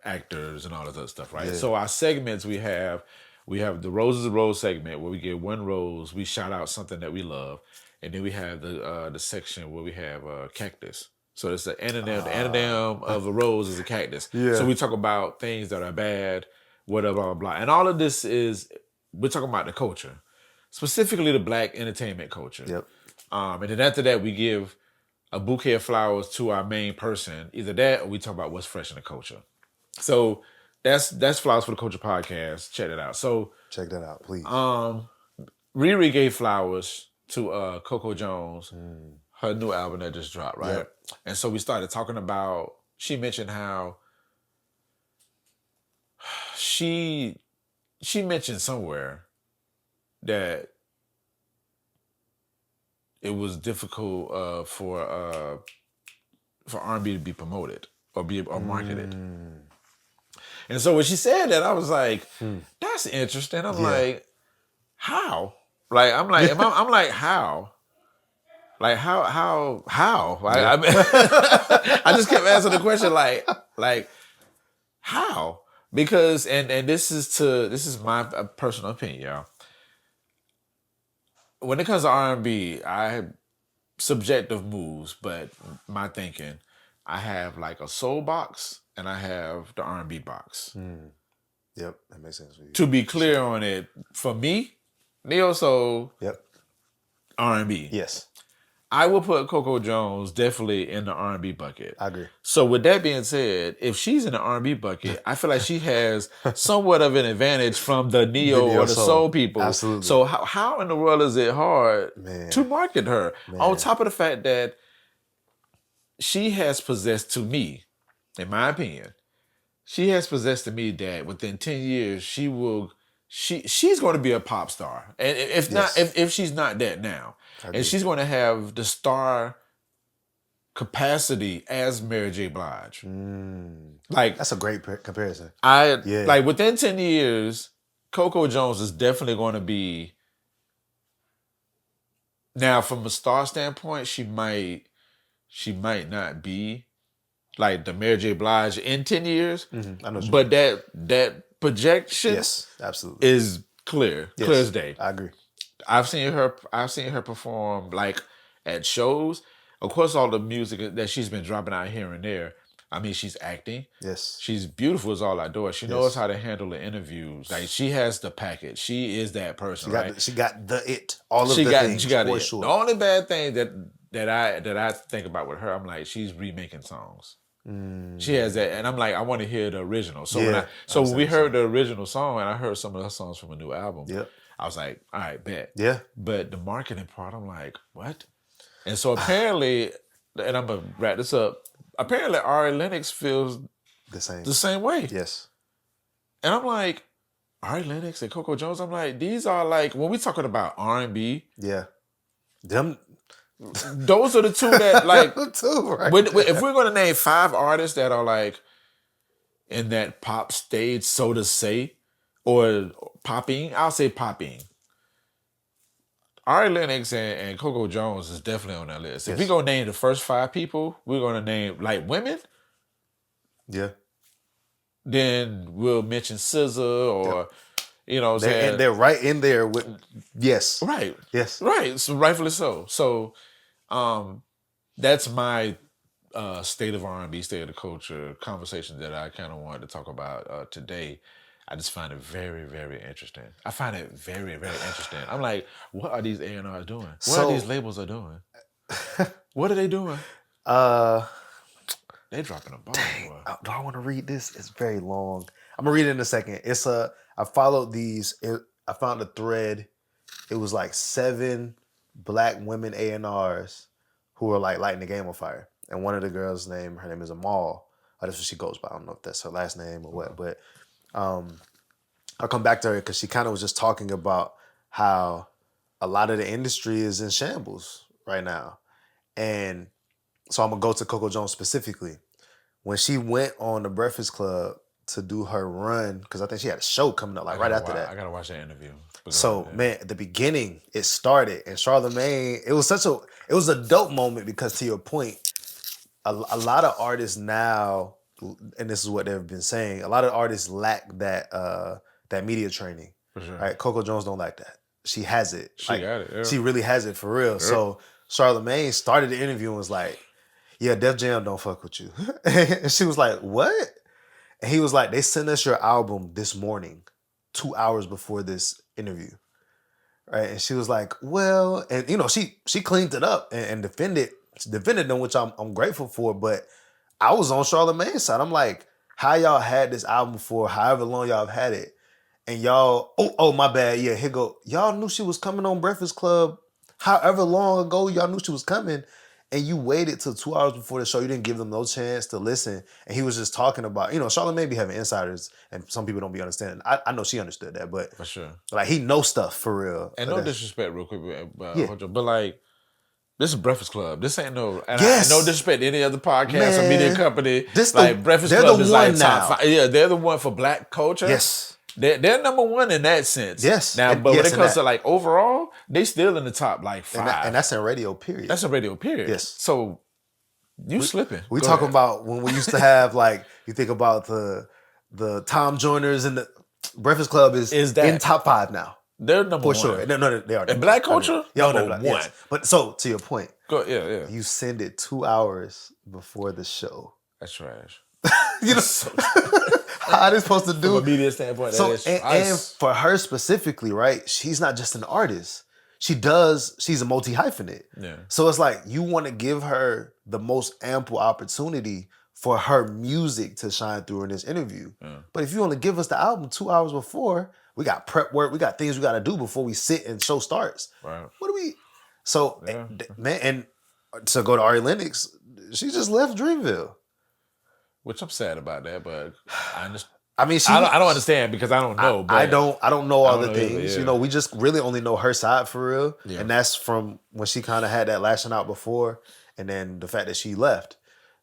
actors and all this other stuff, right? Yeah. So our segments we have the Roses of Rose segment where we get one rose, we shout out something that we love, and then we have the section where we have cactus. So it's the ananym of a rose is a cactus. Yeah. So we talk about things that are bad, whatever, blah, blah, blah. And all of this we're talking about the culture, specifically the Black entertainment culture. Yep. And then after that, we give a bouquet of flowers to our main person. Either that or we talk about what's fresh in the culture. So that's Flowers for the Culture podcast. Check it out. So check that out, please. Riri gave flowers to Coco Jones, her new album that just dropped, right? Yep. And so we started talking about. She mentioned how she mentioned somewhere that it was difficult for R&B to be promoted or marketed. And so when she said that, I was like, that's interesting. I'm like, how? Like, I'm like, I'm like, how? Like, how? Like, I mean, I just kept asking the question, like, how? Because, and this is my personal opinion, y'all. When it comes to R&B, I have subjective moves, but my thinking, I have like a soul box and I have the R&B box. Yep, that makes sense for you. To be clear on it, for me, neo soul, yep, R&B. Yes. I will put Coco Jones definitely in the R&B bucket. I agree. So with that being said, if she's in the R&B bucket, I feel like she has somewhat of an advantage from the The neo neo or the soul soul. people. Absolutely. So how in the world is it hard to Man. market her? On top of the fact that she has possessed to me, in my opinion, she has possessed to me that within 10 years she's going to be a pop star. And if not Yes. if she's not that now. I And agree. she's going to have the star capacity as Mary J. Blige. Like That's a great comparison. I Yeah. like within 10 years, Coco Jones is definitely going to be. Now, from a star standpoint, she might not be like the Mary J. Blige in 10 years. I know what you But that projection Yes, absolutely. is clear as day. I agree. I've seen her perform like at shows. Of course, all the music that she's been dropping out here and there. I mean, she's acting. Yes. She's beautiful as all outdoor. She knows how to handle the interviews. Like she has the package. She is that person, right? She got the it. All of the things She got for it. sure. The only bad thing that I think about with her, I'm like, she's remaking songs. She has that, and I'm like, I want to hear the original. So when we heard the original song, and I heard some of the songs from a new album, I was like, all right, bet. Yeah. But the marketing part, I'm like, what? And so apparently, and I'm gonna wrap this up. Apparently, Ari Lennox feels The same way. Yes. And I'm like, Ari Lennox and Coco Jones. I'm like, these are like when we talking about R&B. Yeah. Them. Those are the two that like. Two, right? If we're gonna name 5 artists that are like in that pop stage, so to say, or popping, I'll say popping. Ari Lennox and Coco Jones is definitely on that list. If we gonna name the first 5 people, we're gonna name like women. Yeah. Then we'll mention SZA or you know what I'm saying. They're right in there with yes. Right. Yes. Right. So rightfully so. So that's my state of R&B, state of the culture conversation that I kind of wanted to talk about today. I just find it very, very interesting. I find it very, very interesting. I'm like, what are these A&Rs doing? What are these labels are doing? What are they doing? They dropping a bomb. Do I want to read this? It's very long. I'm gonna read it in a second. I followed these. I found a thread. It was like 7 black women A&Rs who were like lighting the game on fire. And one of the girls' her name is Amal. That's what she goes by. I don't know if that's her last name or what, but I'll come back to her because she kind of was just talking about how a lot of the industry is in shambles right now. And so I'm going to go to Coco Jones specifically. When she went on the Breakfast Club to do her run, because I think she had a show coming up right after that. I got to watch that interview. So, man, at the beginning, it started. And Charlamagne, it was a dope moment because to your point, a lot of artists now, and this is what they've been saying, a lot of artists lack that media training. For sure. Right? Coco Jones don't like that. She has it. She got it. Yeah. She really has it for real. Yeah. So Charlamagne started the interview and was like, yeah, Def Jam don't fuck with you. And she was like, what? And he was like, they sent us your album this morning, 2 hours before this interview. Right? And she was like, well, and you know, she cleaned it up and defended them, which I'm grateful for. But I was on Charlamagne's side. I'm like, how y'all had this album for however long y'all have had it, and y'all, oh my bad, yeah, here go. Y'all knew she was coming on Breakfast Club however long ago y'all knew she was coming, and you waited till 2 hours before the show. You didn't give them no chance to listen. And he was just talking about, you know, Charlamagne be having insiders, and some people don't be understanding. I know she understood that, but for sure, like he knows stuff for real. And no disrespect, real quick, but like, this is Breakfast Club. This ain't no, and no disrespect to any other podcast or media company. Breakfast Club is like top 5. Yeah, they're the one for black culture. Yes. They're number 1 in that sense. Yes. Now, but when it comes to like overall, they still in the top like 5. And that's in radio, period. That's in radio, period. Yes. So you slipping. We talking about when we used to have like, you think about the Tom Joyners and the Breakfast Club is in top 5 now. They're number 1. For sure. No, they are. In black culture, number 1. Yes. But so, to your point. Yeah. You send it 2 hours before the show. That's trash. You know, how are they supposed to do? From a media standpoint, and for her specifically, right? She's not just an artist. she's a multi-hyphenate. Yeah. So it's like you want to give her the most ample opportunity for her music to shine through in this interview. Yeah. But if you only give us the album 2 hours before, we got prep work, we got things we got to do before we sit and show starts. Right. What do we? So Yeah. man, and to go to Ari Lennox, she just left Dreamville. Which I'm sad about that, but I understand. I mean, I don't understand because I don't know. But I don't know all don't the know either, things. yeah. You know, we just really only know her side for real, Yeah. and that's from when she kind of had that lashing out before, and then the fact that she left.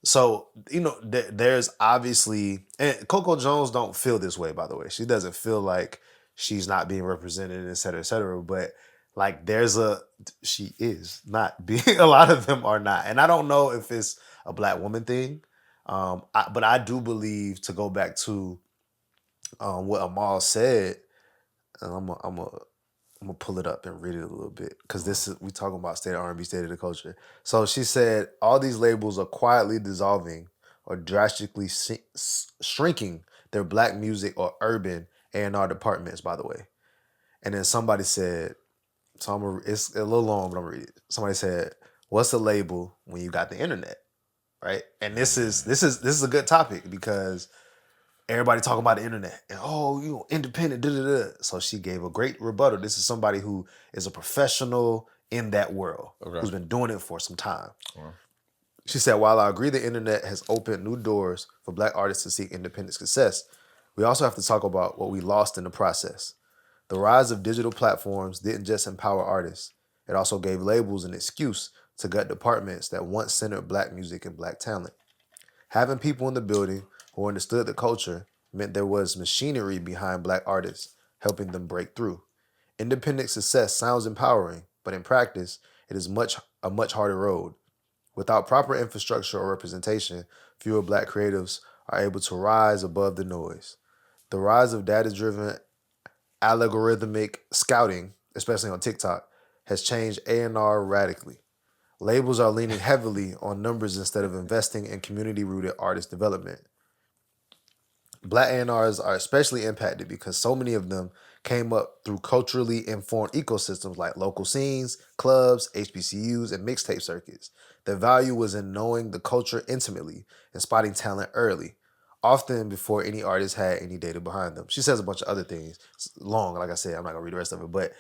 So you know, there's obviously, and Coco Jones don't feel this way. By the way, she doesn't feel like she's not being represented, et cetera, et cetera. But like, she is not being. A lot of them are not, and I don't know if it's a black woman thing, but I do believe, to go back to what Amal said, and I'm gonna pull it up and read it a little bit, because we talking about state of R&B, state of the culture. So she said all these labels are quietly dissolving or drastically shrinking their black music or urban A&R departments. By the way, and then somebody said, it's a little long, but I'm gonna read it. Somebody said, "What's a label when you got the internet?" Right, and this is a good topic because everybody talking about the internet and independent, da da da. So she gave a great rebuttal. This is somebody who is a professional in that world, who's been doing it for some time. She said, while I agree the internet has opened new doors for black artists to seek independent success, we also have to talk about what we lost in the process. The rise of digital platforms didn't just empower artists. It also gave labels an excuse to gut departments that once centered black music and black talent. Having people in the building who understood the culture meant there was machinery behind black artists, helping them break through. Independent success sounds empowering, but in practice, it is a much harder road. Without proper infrastructure or representation, fewer black creatives are able to rise above the noise. The rise of data-driven algorithmic scouting, especially on TikTok, has changed A&R radically. Labels are leaning heavily on numbers instead of investing in community-rooted artist development. Black A&Rs are especially impacted because so many of them came up through culturally informed ecosystems like local scenes, clubs, HBCUs, and mixtape circuits. Their value was in knowing the culture intimately and spotting talent early, often before any artist had any data behind them. She says a bunch of other things. It's long, like I said, I'm not going to read the rest of it, but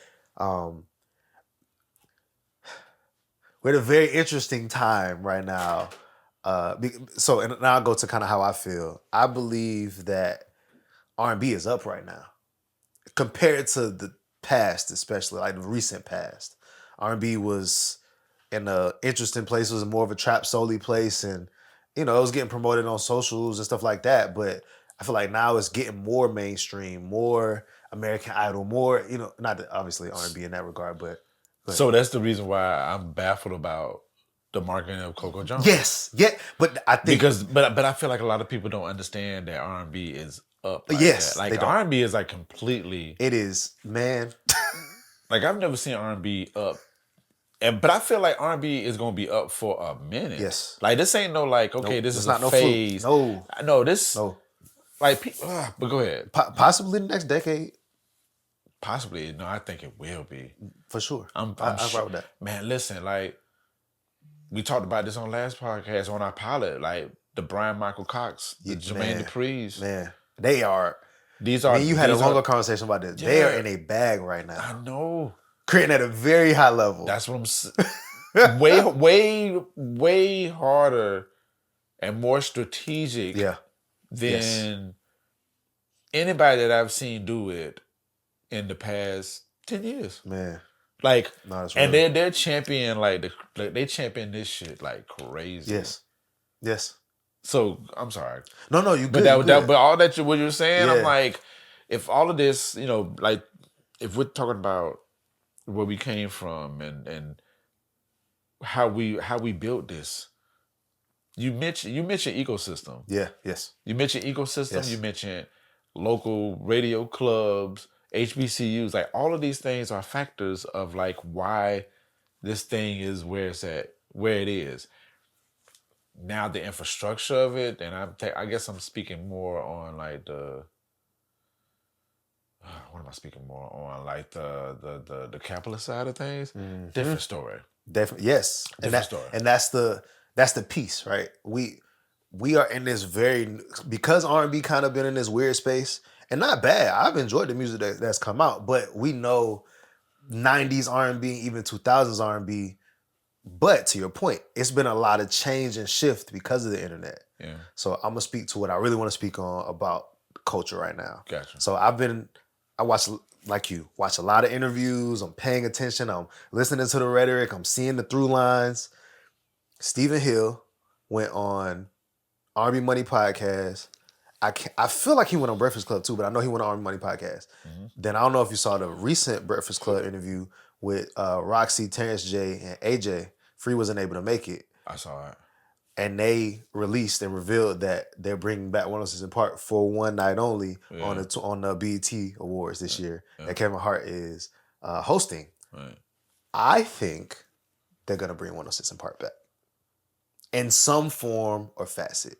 we're at a very interesting time right now. And now I'll go to kind of how I feel. I believe that R&B is up right now compared to the past, especially like the recent past. R&B was in an interesting place. It was more of a trap solely place, and it was getting promoted on socials and stuff like that. But I feel like now it's getting more mainstream, more American Idol, more not that obviously R&B in that regard, but. So that's the reason why I'm baffled about the marketing of Coco Jones. Yes, yeah, but I think but I feel like a lot of people don't understand that R&B is up. Like yes, that. Like they don't. R&B is like completely. It is, man. Like I've never seen R&B up, but I feel like R&B is gonna be up for a minute. Yes. Like this ain't no like okay, Nope, this is not a no phase. Fluke. No, this No. like. But go ahead. Possibly the next decade. Possibly, no. I think it will be for sure. I'm sure sure with that. Man, listen, like we talked about this on last podcast on our pilot, like the Brian Michael Cox, the Jermaine Dupri's. Man, they are. These are. You had a longer conversation about this. Yeah, they are in a bag right now. I know. Creating at a very high level. That's what I'm saying. way harder and more strategic. Than anybody that I've seen do it in the past 10 years. Man. Like, and they're champion they champion this shit like crazy. Yes. So I'm sorry. No, you good. But all that what you're saying, I'm like, if all of this, like, if we're talking about where we came from and how we built this, you mentioned ecosystem. Yes. You mentioned ecosystem. Yes. You mentioned local radio clubs, HBCUs, like all of these things are factors of like why this thing is where it's at, where it is. Now the infrastructure of it, and I guess I'm speaking more on like the what am I speaking more on? Like the capitalist side of things. Mm-hmm. Different story. Definitely, yes, Different story. and that's the piece, right? We are in this because R&B kind of been in this weird space, and not bad. I've enjoyed the music that's come out, but we know 90s R&B, even 2000s R&B. But to your point, it's been a lot of change and shift because of the internet. Yeah. So I'm gonna speak to what I really want to speak on about culture right now. Gotcha. So I watch, like you, watch a lot of interviews. I'm paying attention. I'm listening to the rhetoric. I'm seeing the through lines. Stephen Hill went on R&B Money podcast. I feel like he went on Breakfast Club too, but I know he went on R&B Money podcast. Mm-hmm. Then I don't know if you saw the recent Breakfast Club interview with Roxy, Terrence J, and AJ. Free wasn't able to make it. I saw it. And they released and revealed that they're bringing back 106 in Park for one night only on the BET Awards this year. That Kevin Hart is hosting. Right. I think they're gonna bring 106 in Park back in some form or facet.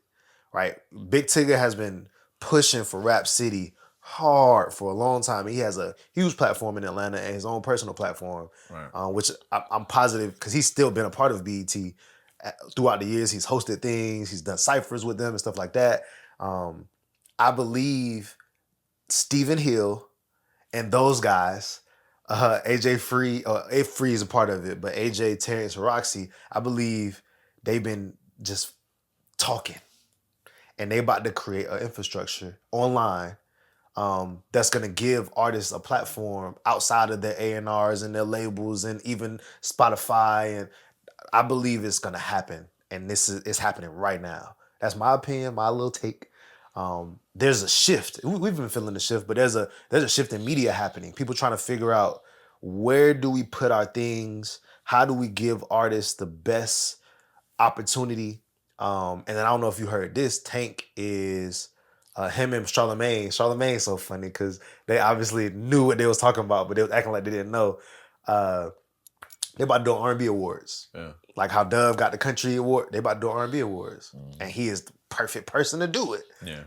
Right? Big Tigger has been pushing for Rap City hard for a long time. He has a huge platform in Atlanta and his own personal platform, right. Which I'm positive because he's still been a part of BET throughout the years. He's hosted things, he's done ciphers with them and stuff like that. I believe Stephen Hill and those guys, AJ Free, A Free is a part of it, but AJ, Terrence, Roxy, I believe they've been just talking. And they about to create an infrastructure online that's going to give artists a platform outside of their A&Rs and their labels and even Spotify. And I believe it's going to happen. And it's happening right now. That's my opinion, my little take. There's a shift. We've been feeling the shift, but there's a shift in media happening. People trying to figure out, where do we put our things? How do we give artists the best opportunity? And then I don't know if you heard this. Tank is him and Charlemagne. Charlemagne's so funny because they obviously knew what they was talking about, but they was acting like they didn't know. They about to do R&B awards. Yeah. Like how Dove got the country award, they about to do R&B awards. And he is the perfect person to do it. Yeah.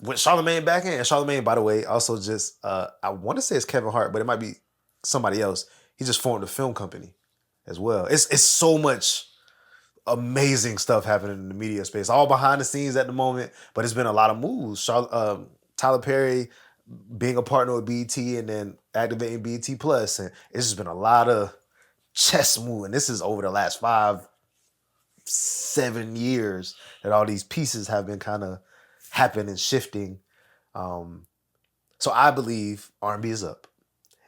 With Charlemagne back in, and Charlemagne, by the way, also just, I want to say it's Kevin Hart, but it might be somebody else. He just formed a film company as well. It's so much amazing stuff happening in the media space, all behind the scenes at the moment, but it's been a lot of moves. Tyler Perry being a partner with BET and then activating BET Plus, and it's just been a lot of chess moving. This is over the last 5-7 years that all these pieces have been kind of happening and shifting. So I believe R&B is up,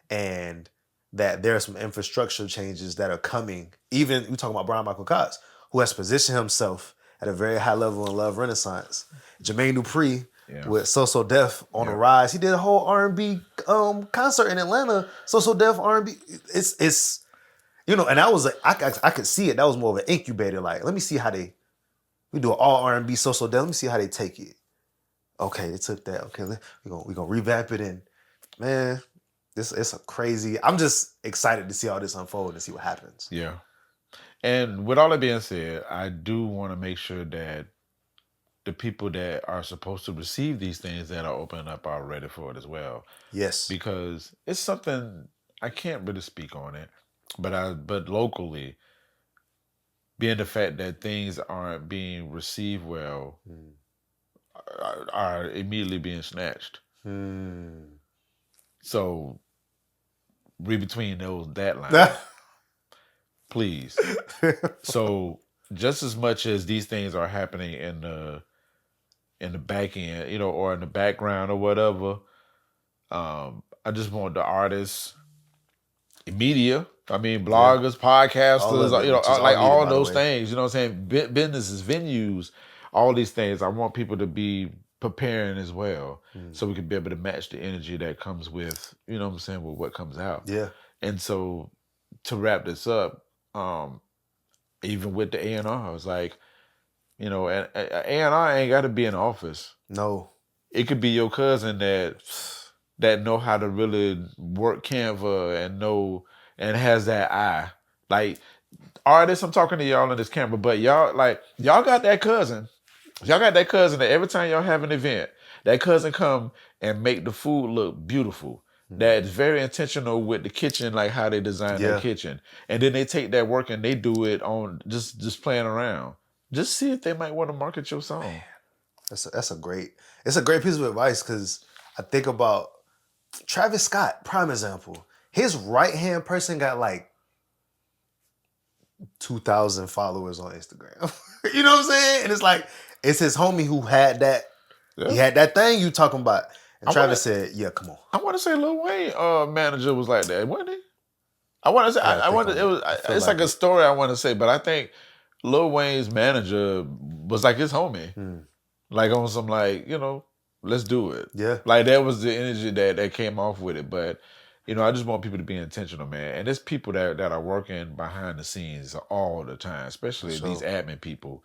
and that there are some infrastructure changes that are coming. Even we talking about Brian Michael Cox, who has positioned himself at a very high level in Love Renaissance. Jermaine Dupri with So Def on the rise. He did a whole R&B concert in Atlanta. So Def R&B. It's and that was I could see it. That was more of an incubator. Like, let me see how we do an all R&B So Def. Let me see how they take it. Okay, they took that. Okay, we're gonna revamp it, and man, it's a crazy. I'm just excited to see all this unfold and see what happens. Yeah. And with all that being said, I do want to make sure that the people that are supposed to receive these things that are opening up are ready for it as well. Yes. Because it's something I can't really speak on it, but locally, being the fact that things aren't being received well, are immediately being snatched. So read between that line. Please. So just as much as these things are happening in the back end, or in the background or whatever, I just want the artists, media, bloggers, podcasters, like all needed, those things, you know what I'm saying? Businesses, venues, all these things. I want people to be preparing as well, so we can be able to match the energy that comes with, with what comes out. Yeah. And so to wrap this up, even with the A&R, I was like, an A&R ain't got to be in office. No. It could be your cousin that know how to really work Canva and has that eye. Like, artists, I'm talking to y'all in this camera, but y'all got that cousin. Y'all got that cousin that every time y'all have an event, that cousin come and make the food look beautiful. that's very intentional with the kitchen, like how they design their kitchen. And then they take that work and they do it on just playing around. Just see if they might want to market your song. Man, it's a great piece of advice, because I think about Travis Scott, prime example. His right-hand person got like 2,000 followers on Instagram. You know what I'm saying? And it's like, it's his homie who had that. Yeah. He had that thing you talking about. And Travis said, "Yeah, come on." I want to say Lil Wayne manager was like that, wasn't he? I want to say, it's like a story I want to say, but I think Lil Wayne's manager was like his homie. Like on some like, let's do it. Yeah. Like that was the energy that came off with it. But, I just want people to be intentional, man. And there's people that are working behind the scenes all the time, especially these admin people.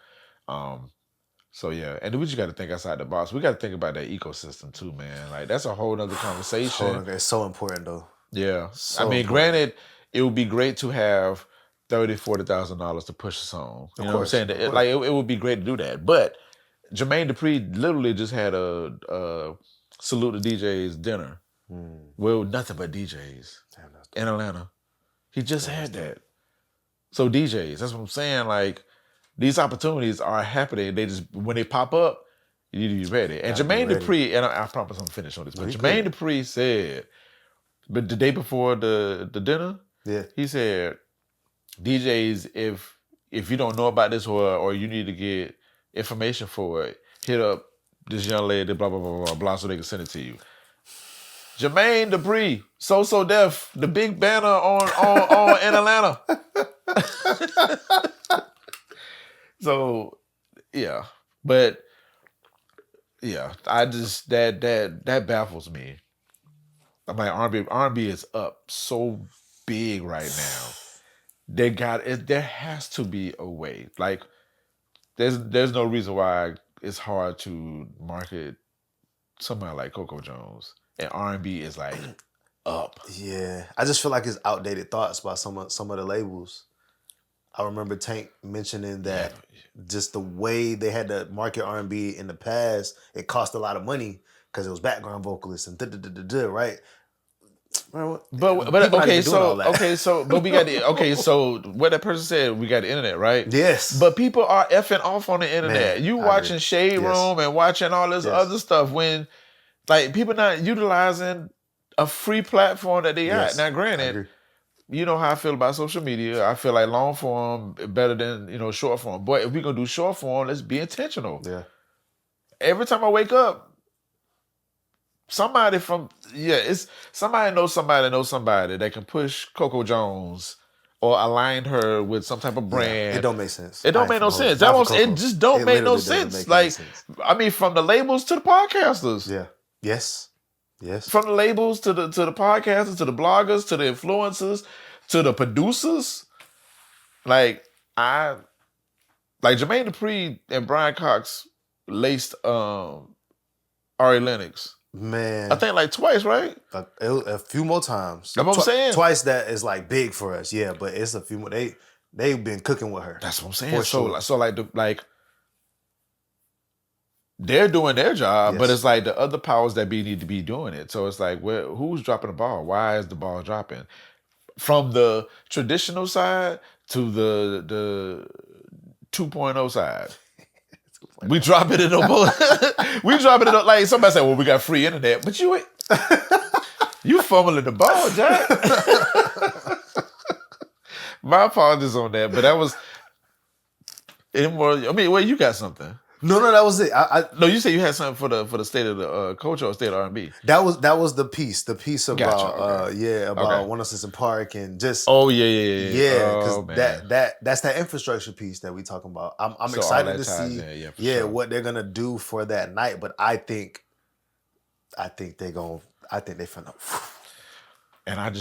So yeah, and we just got to think outside the box. We got to think about that ecosystem too, man. Like that's a whole other conversation. It's so important though. Yeah, I mean, granted, it would be great to have $30,000-$40,000 to push a song. You know what I'm saying? It would be great to do that. But Jermaine Dupri literally just had a Salute the DJs dinner. Well, nothing but DJs in Atlanta. He just had that. So DJs, that's what I'm saying. Like, these opportunities are happening. They just, when they pop up, you need to be ready. And Jermaine Dupri, and I promise I'm finished on this, but Jermaine Dupri said, but the day before the dinner, he said, DJs, if you don't know about this or you need to get information for it, hit up this young lady, blah, blah, blah, blah, blah, so they can send it to you. Jermaine Dupri, So Def, the big banner on in Atlanta. So, yeah. But, yeah, I just, that baffles me. I'm like, R&B is up so big right now. There has to be a way. Like, there's no reason why it's hard to market somebody like Coco Jones. And R&B is like up. Yeah. I just feel like it's outdated thoughts by some of the labels. I remember Tank mentioning that just the way they had to market R&B in the past, it cost a lot of money because it was background vocalists and right? But what that person said, we got the internet, right? Yes. But people are effing off on the internet. Man, you watching Shade Room and watching all this other stuff when, like, people not utilizing a free platform that they got. Now, granted, you know how I feel about social media. I feel like long form better than, short form. But if we're going to do short form, let's be intentional. Yeah. Every time I wake up, somebody knows somebody that can push Coco Jones or align her with some type of brand. It don't make sense. It don't make no sense. It just don't make no sense. Like, I mean, from the labels to the podcasters. Yeah. Yes. From the labels to the podcasters, to the bloggers, to the influencers, to the producers. Like Jermaine Dupri and Brian Cox laced Ari Lennox. Man, I think like twice, right? A few more times. That's what I'm saying. Twice that is like big for us, yeah. But it's a few more. They've been cooking with her. That's what I'm saying. So they're doing their job, but it's like the other powers that be need to be doing it. So it's like, who's dropping the ball? Why is the ball dropping? From the traditional side to the 2.0 side. We drop it in a bullet. We drop it in like somebody said, well, we got free internet, but you fumbling the ball, Jack. My apologies on that, but that was you got something. No, that was it. No, you said you had something for the state of the culture or state of R&B. That was the piece about about 106 & Park and just because that's that infrastructure piece that we talking about. I'm excited to see what they're gonna do for that night, but I think they finna. And I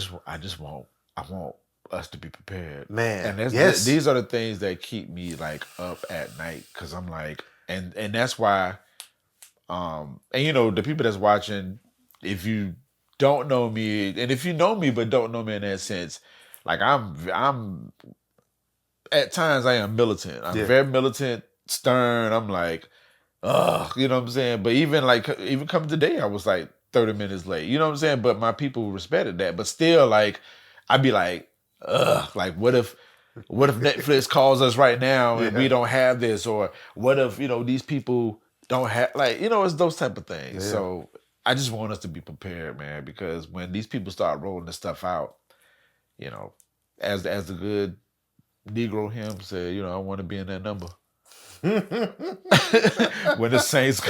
want us to be prepared, man. And these are the things that keep me like up at night because I'm like. And that's why, and the people that's watching, if you don't know me, and if you know me but don't know me in that sense, like I'm at times I am militant. I'm very militant, stern. I'm like, ugh, you know what I'm saying? But even coming today, I was like, 30 minutes late. You know what I'm saying? But my people respected that. But still, like, I'd be like, ugh, like, what if Netflix calls us right now and we don't have this? Or what if, these people don't have, like, it's those type of things. Yeah. So I just want us to be prepared, man, because when these people start rolling this stuff out, as the good Negro hymn said, I want to be in that number. When the Saints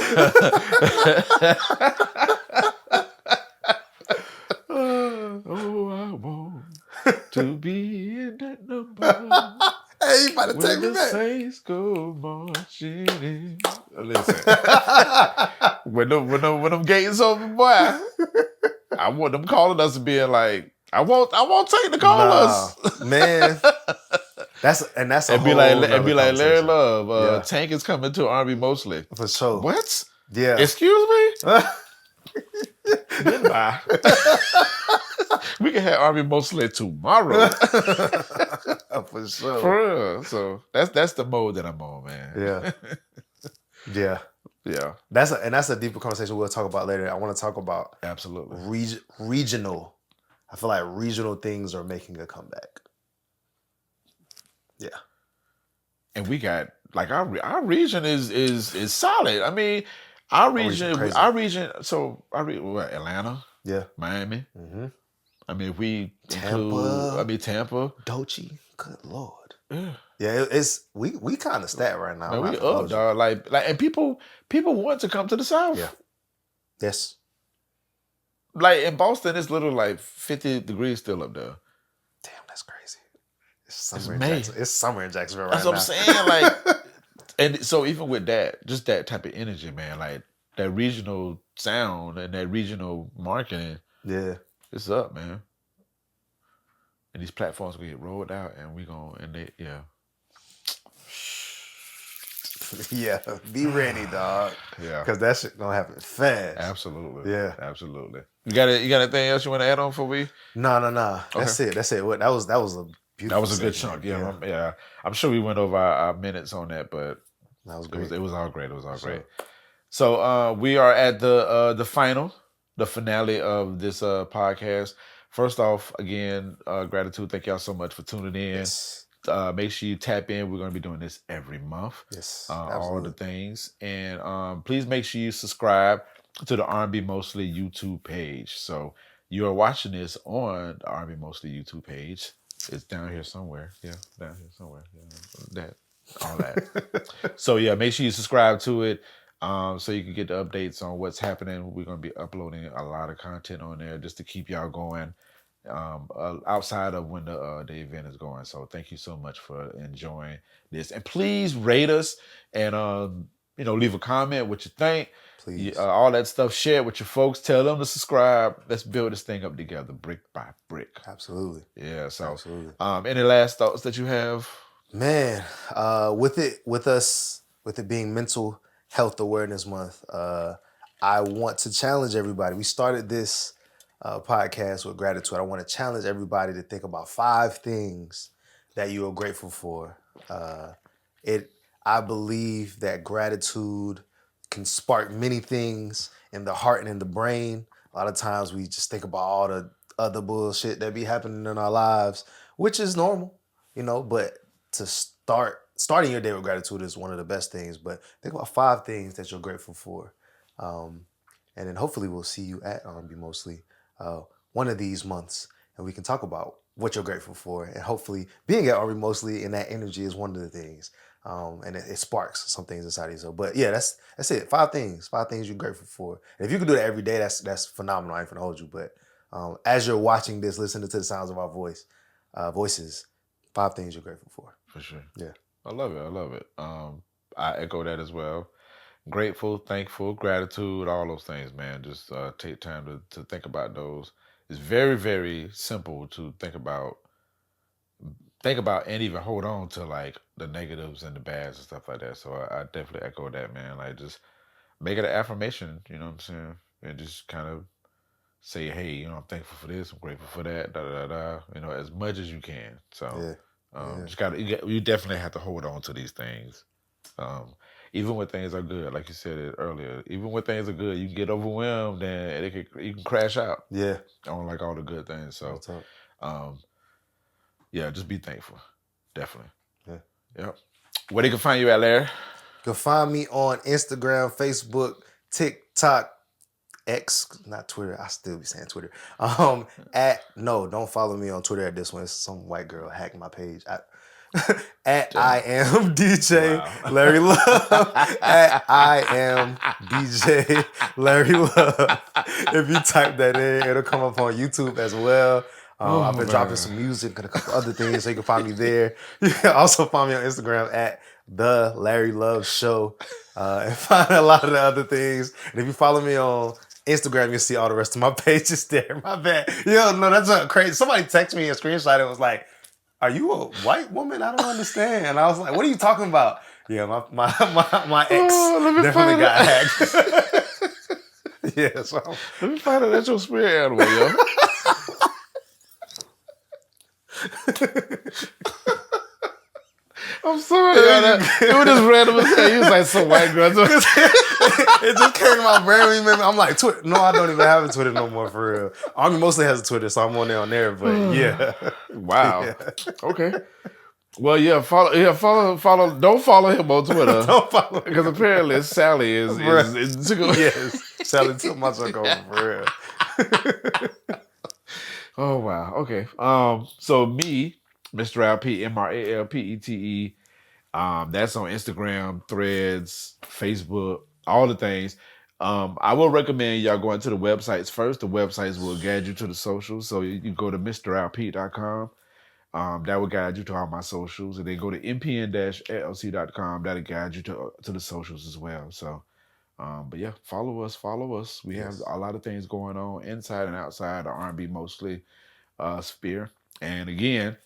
oh, I want to be in that number. Hey, you about to take me When the back. Saints go marching in. Listen, when them gates open, boy, I want them calling us and being like, I won't take the call us, man. That's a and whole be like Larry conversation. Love. Tank is coming to RnB Mostly For sure. What? Yeah. Excuse me. Goodbye. We can have RnB Mostly tomorrow. For sure. For real. So that's the mode that I'm on, man. Yeah. Yeah. Yeah. That's a deeper conversation we'll talk about later. I want to talk about absolutely regional. I feel like regional things are making a comeback. Yeah. And we got like our region is solid. I mean, our region. So what? Atlanta. Yeah. Miami. Mm-hmm. I mean, if we Tampa. include. Tampa. Dochi. Good Lord. Yeah. Yeah, we kind of stat right now. Man, we up, dog. Like, and people want to come to the South. Yeah. Yes. Like in Boston, it's literally like 50 degrees still up there. Damn, that's crazy. It's summer in Jacksonville right now. That's what I'm saying. Like, and so even with that, just that type of energy, man, like that regional sound and that regional marketing, yeah, it's up, man. And these platforms will get rolled out, and yeah, be ready, dog. Yeah, because that shit gonna happen fast. Absolutely. Yeah, absolutely. You got anything else you want to add on for we? No. That's it. What that was a beautiful. That was a good chunk. Yeah. I'm sure we went over our minutes on that, but that was great. It was all great. Great. So we are at the finale of this podcast. First off, again, gratitude. Thank y'all so much for tuning in. Yes. Make sure you tap in. We're going to be doing this every month. Yes, all of the things. And please make sure you subscribe to the RnB Mostly YouTube page. So you are watching this on the RnB Mostly YouTube page. It's down here somewhere. Yeah, down here somewhere. Yeah, all that. So yeah, make sure you subscribe to it. So you can get the updates on what's happening. We're going to be uploading a lot of content on there just to keep y'all going outside of when the event is going. So thank you so much for enjoying this. And please rate us and, leave a comment what you think. Please. All that stuff. Share it with your folks. Tell them to subscribe. Let's build this thing up together, brick by brick. Absolutely. Yeah. So, absolutely. Any last thoughts that you have? Man, with it being Mental Health Awareness Month, I want to challenge everybody. We started this podcast with gratitude. I want to challenge everybody to think about 5 things that you are grateful for. I believe that gratitude can spark many things in the heart and in the brain. A lot of times we just think about all the other bullshit that be happening in our lives, which is normal, but to starting your day with gratitude is one of the best things. But think about 5 things that you're grateful for. And then hopefully we'll see you at RnB Mostly one of these months, and we can talk about what you're grateful for. And hopefully being at RnB Mostly and that energy is one of the things. And it sparks some things inside of you. So, but yeah, that's it. 5 things you're grateful for. And if you can do that every day, that's phenomenal. I ain't gonna hold you. But as you're watching this, listening to the sounds of our voices, 5 things you're grateful for. For sure. Yeah. I love it. I echo that as well. Grateful, thankful, gratitude, all those things, man. Just take time to think about those. It's very, very simple to think about and even hold on to like the negatives and the bads and stuff like that. So I definitely echo that, man. Like just make it an affirmation, you know what I'm saying? And just kind of say, hey, I'm thankful for this, I'm grateful for that, as much as you can. So you definitely have to hold on to these things. even when things are good, like you said it earlier, even when things are good, you can get overwhelmed and you can crash out. Yeah. On like all the good things. So, yeah, just be thankful. Definitely. Yeah. Yep. Where they can find you at, Larry? You can find me on Instagram, Facebook, TikTok, X, not Twitter. I still be saying Twitter. Don't follow me on Twitter at this one. It's some white girl hacked my page. At I am DJ Larry Love. At I am DJ Larry Love. If you type that in, it'll come up on YouTube as well. I've been dropping some music and a couple other things, so you can find me there. You can also find me on Instagram at The Larry Love Show, and find a lot of the other things. And if you follow me on Instagram, you'll see all the rest of my pages there. My bad. Yo, no, that's crazy. Somebody texted me a screenshot and was like, "Are you a white woman? I don't understand." And I was like, "What are you talking about?" Yeah, my ex definitely got hacked. Yeah, so let me find out that's your spirit animal, yo. I'm sorry, it was just random as hell. You was like some white girl. It just came to my brain. I'm like, Twitter. No, I don't even have a Twitter no more for real. RnB Mostly has a Twitter, so I'm on there. But yeah, wow. Yeah. Okay. Well, yeah, follow. Don't follow him on Twitter. Don't follow because apparently Sally is yes, Sally took my truck over for real. Oh wow. Okay. So me, Mr. Alpete, MRALPETE. That's on Instagram, Threads, Facebook, all the things. I will recommend y'all going to the websites first. The websites will guide you to the socials. So you go to MrAlpete.com. That will guide you to all my socials. And then go to MPN-LLC.com. That'll guide you to the socials as well. So, but yeah, follow us. We have a lot of things going on inside and outside the RnB Mostly sphere. And again,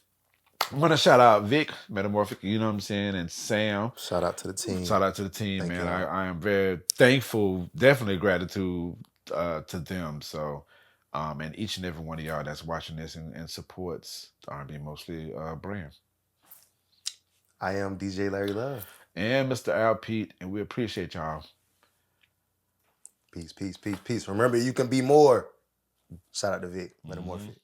I'm going to shout out Vic, Metamorphic, you know what I'm saying, and Sam. Shout out to the team. Thank man. I am very thankful, definitely gratitude to them. So, and each and every one of y'all that's watching this and supports the RnB Mostly brand. I am DJ Larry Love. And Mr. Alpete, and we appreciate y'all. Peace. Remember, you can be more. Shout out to Vic, Metamorphic.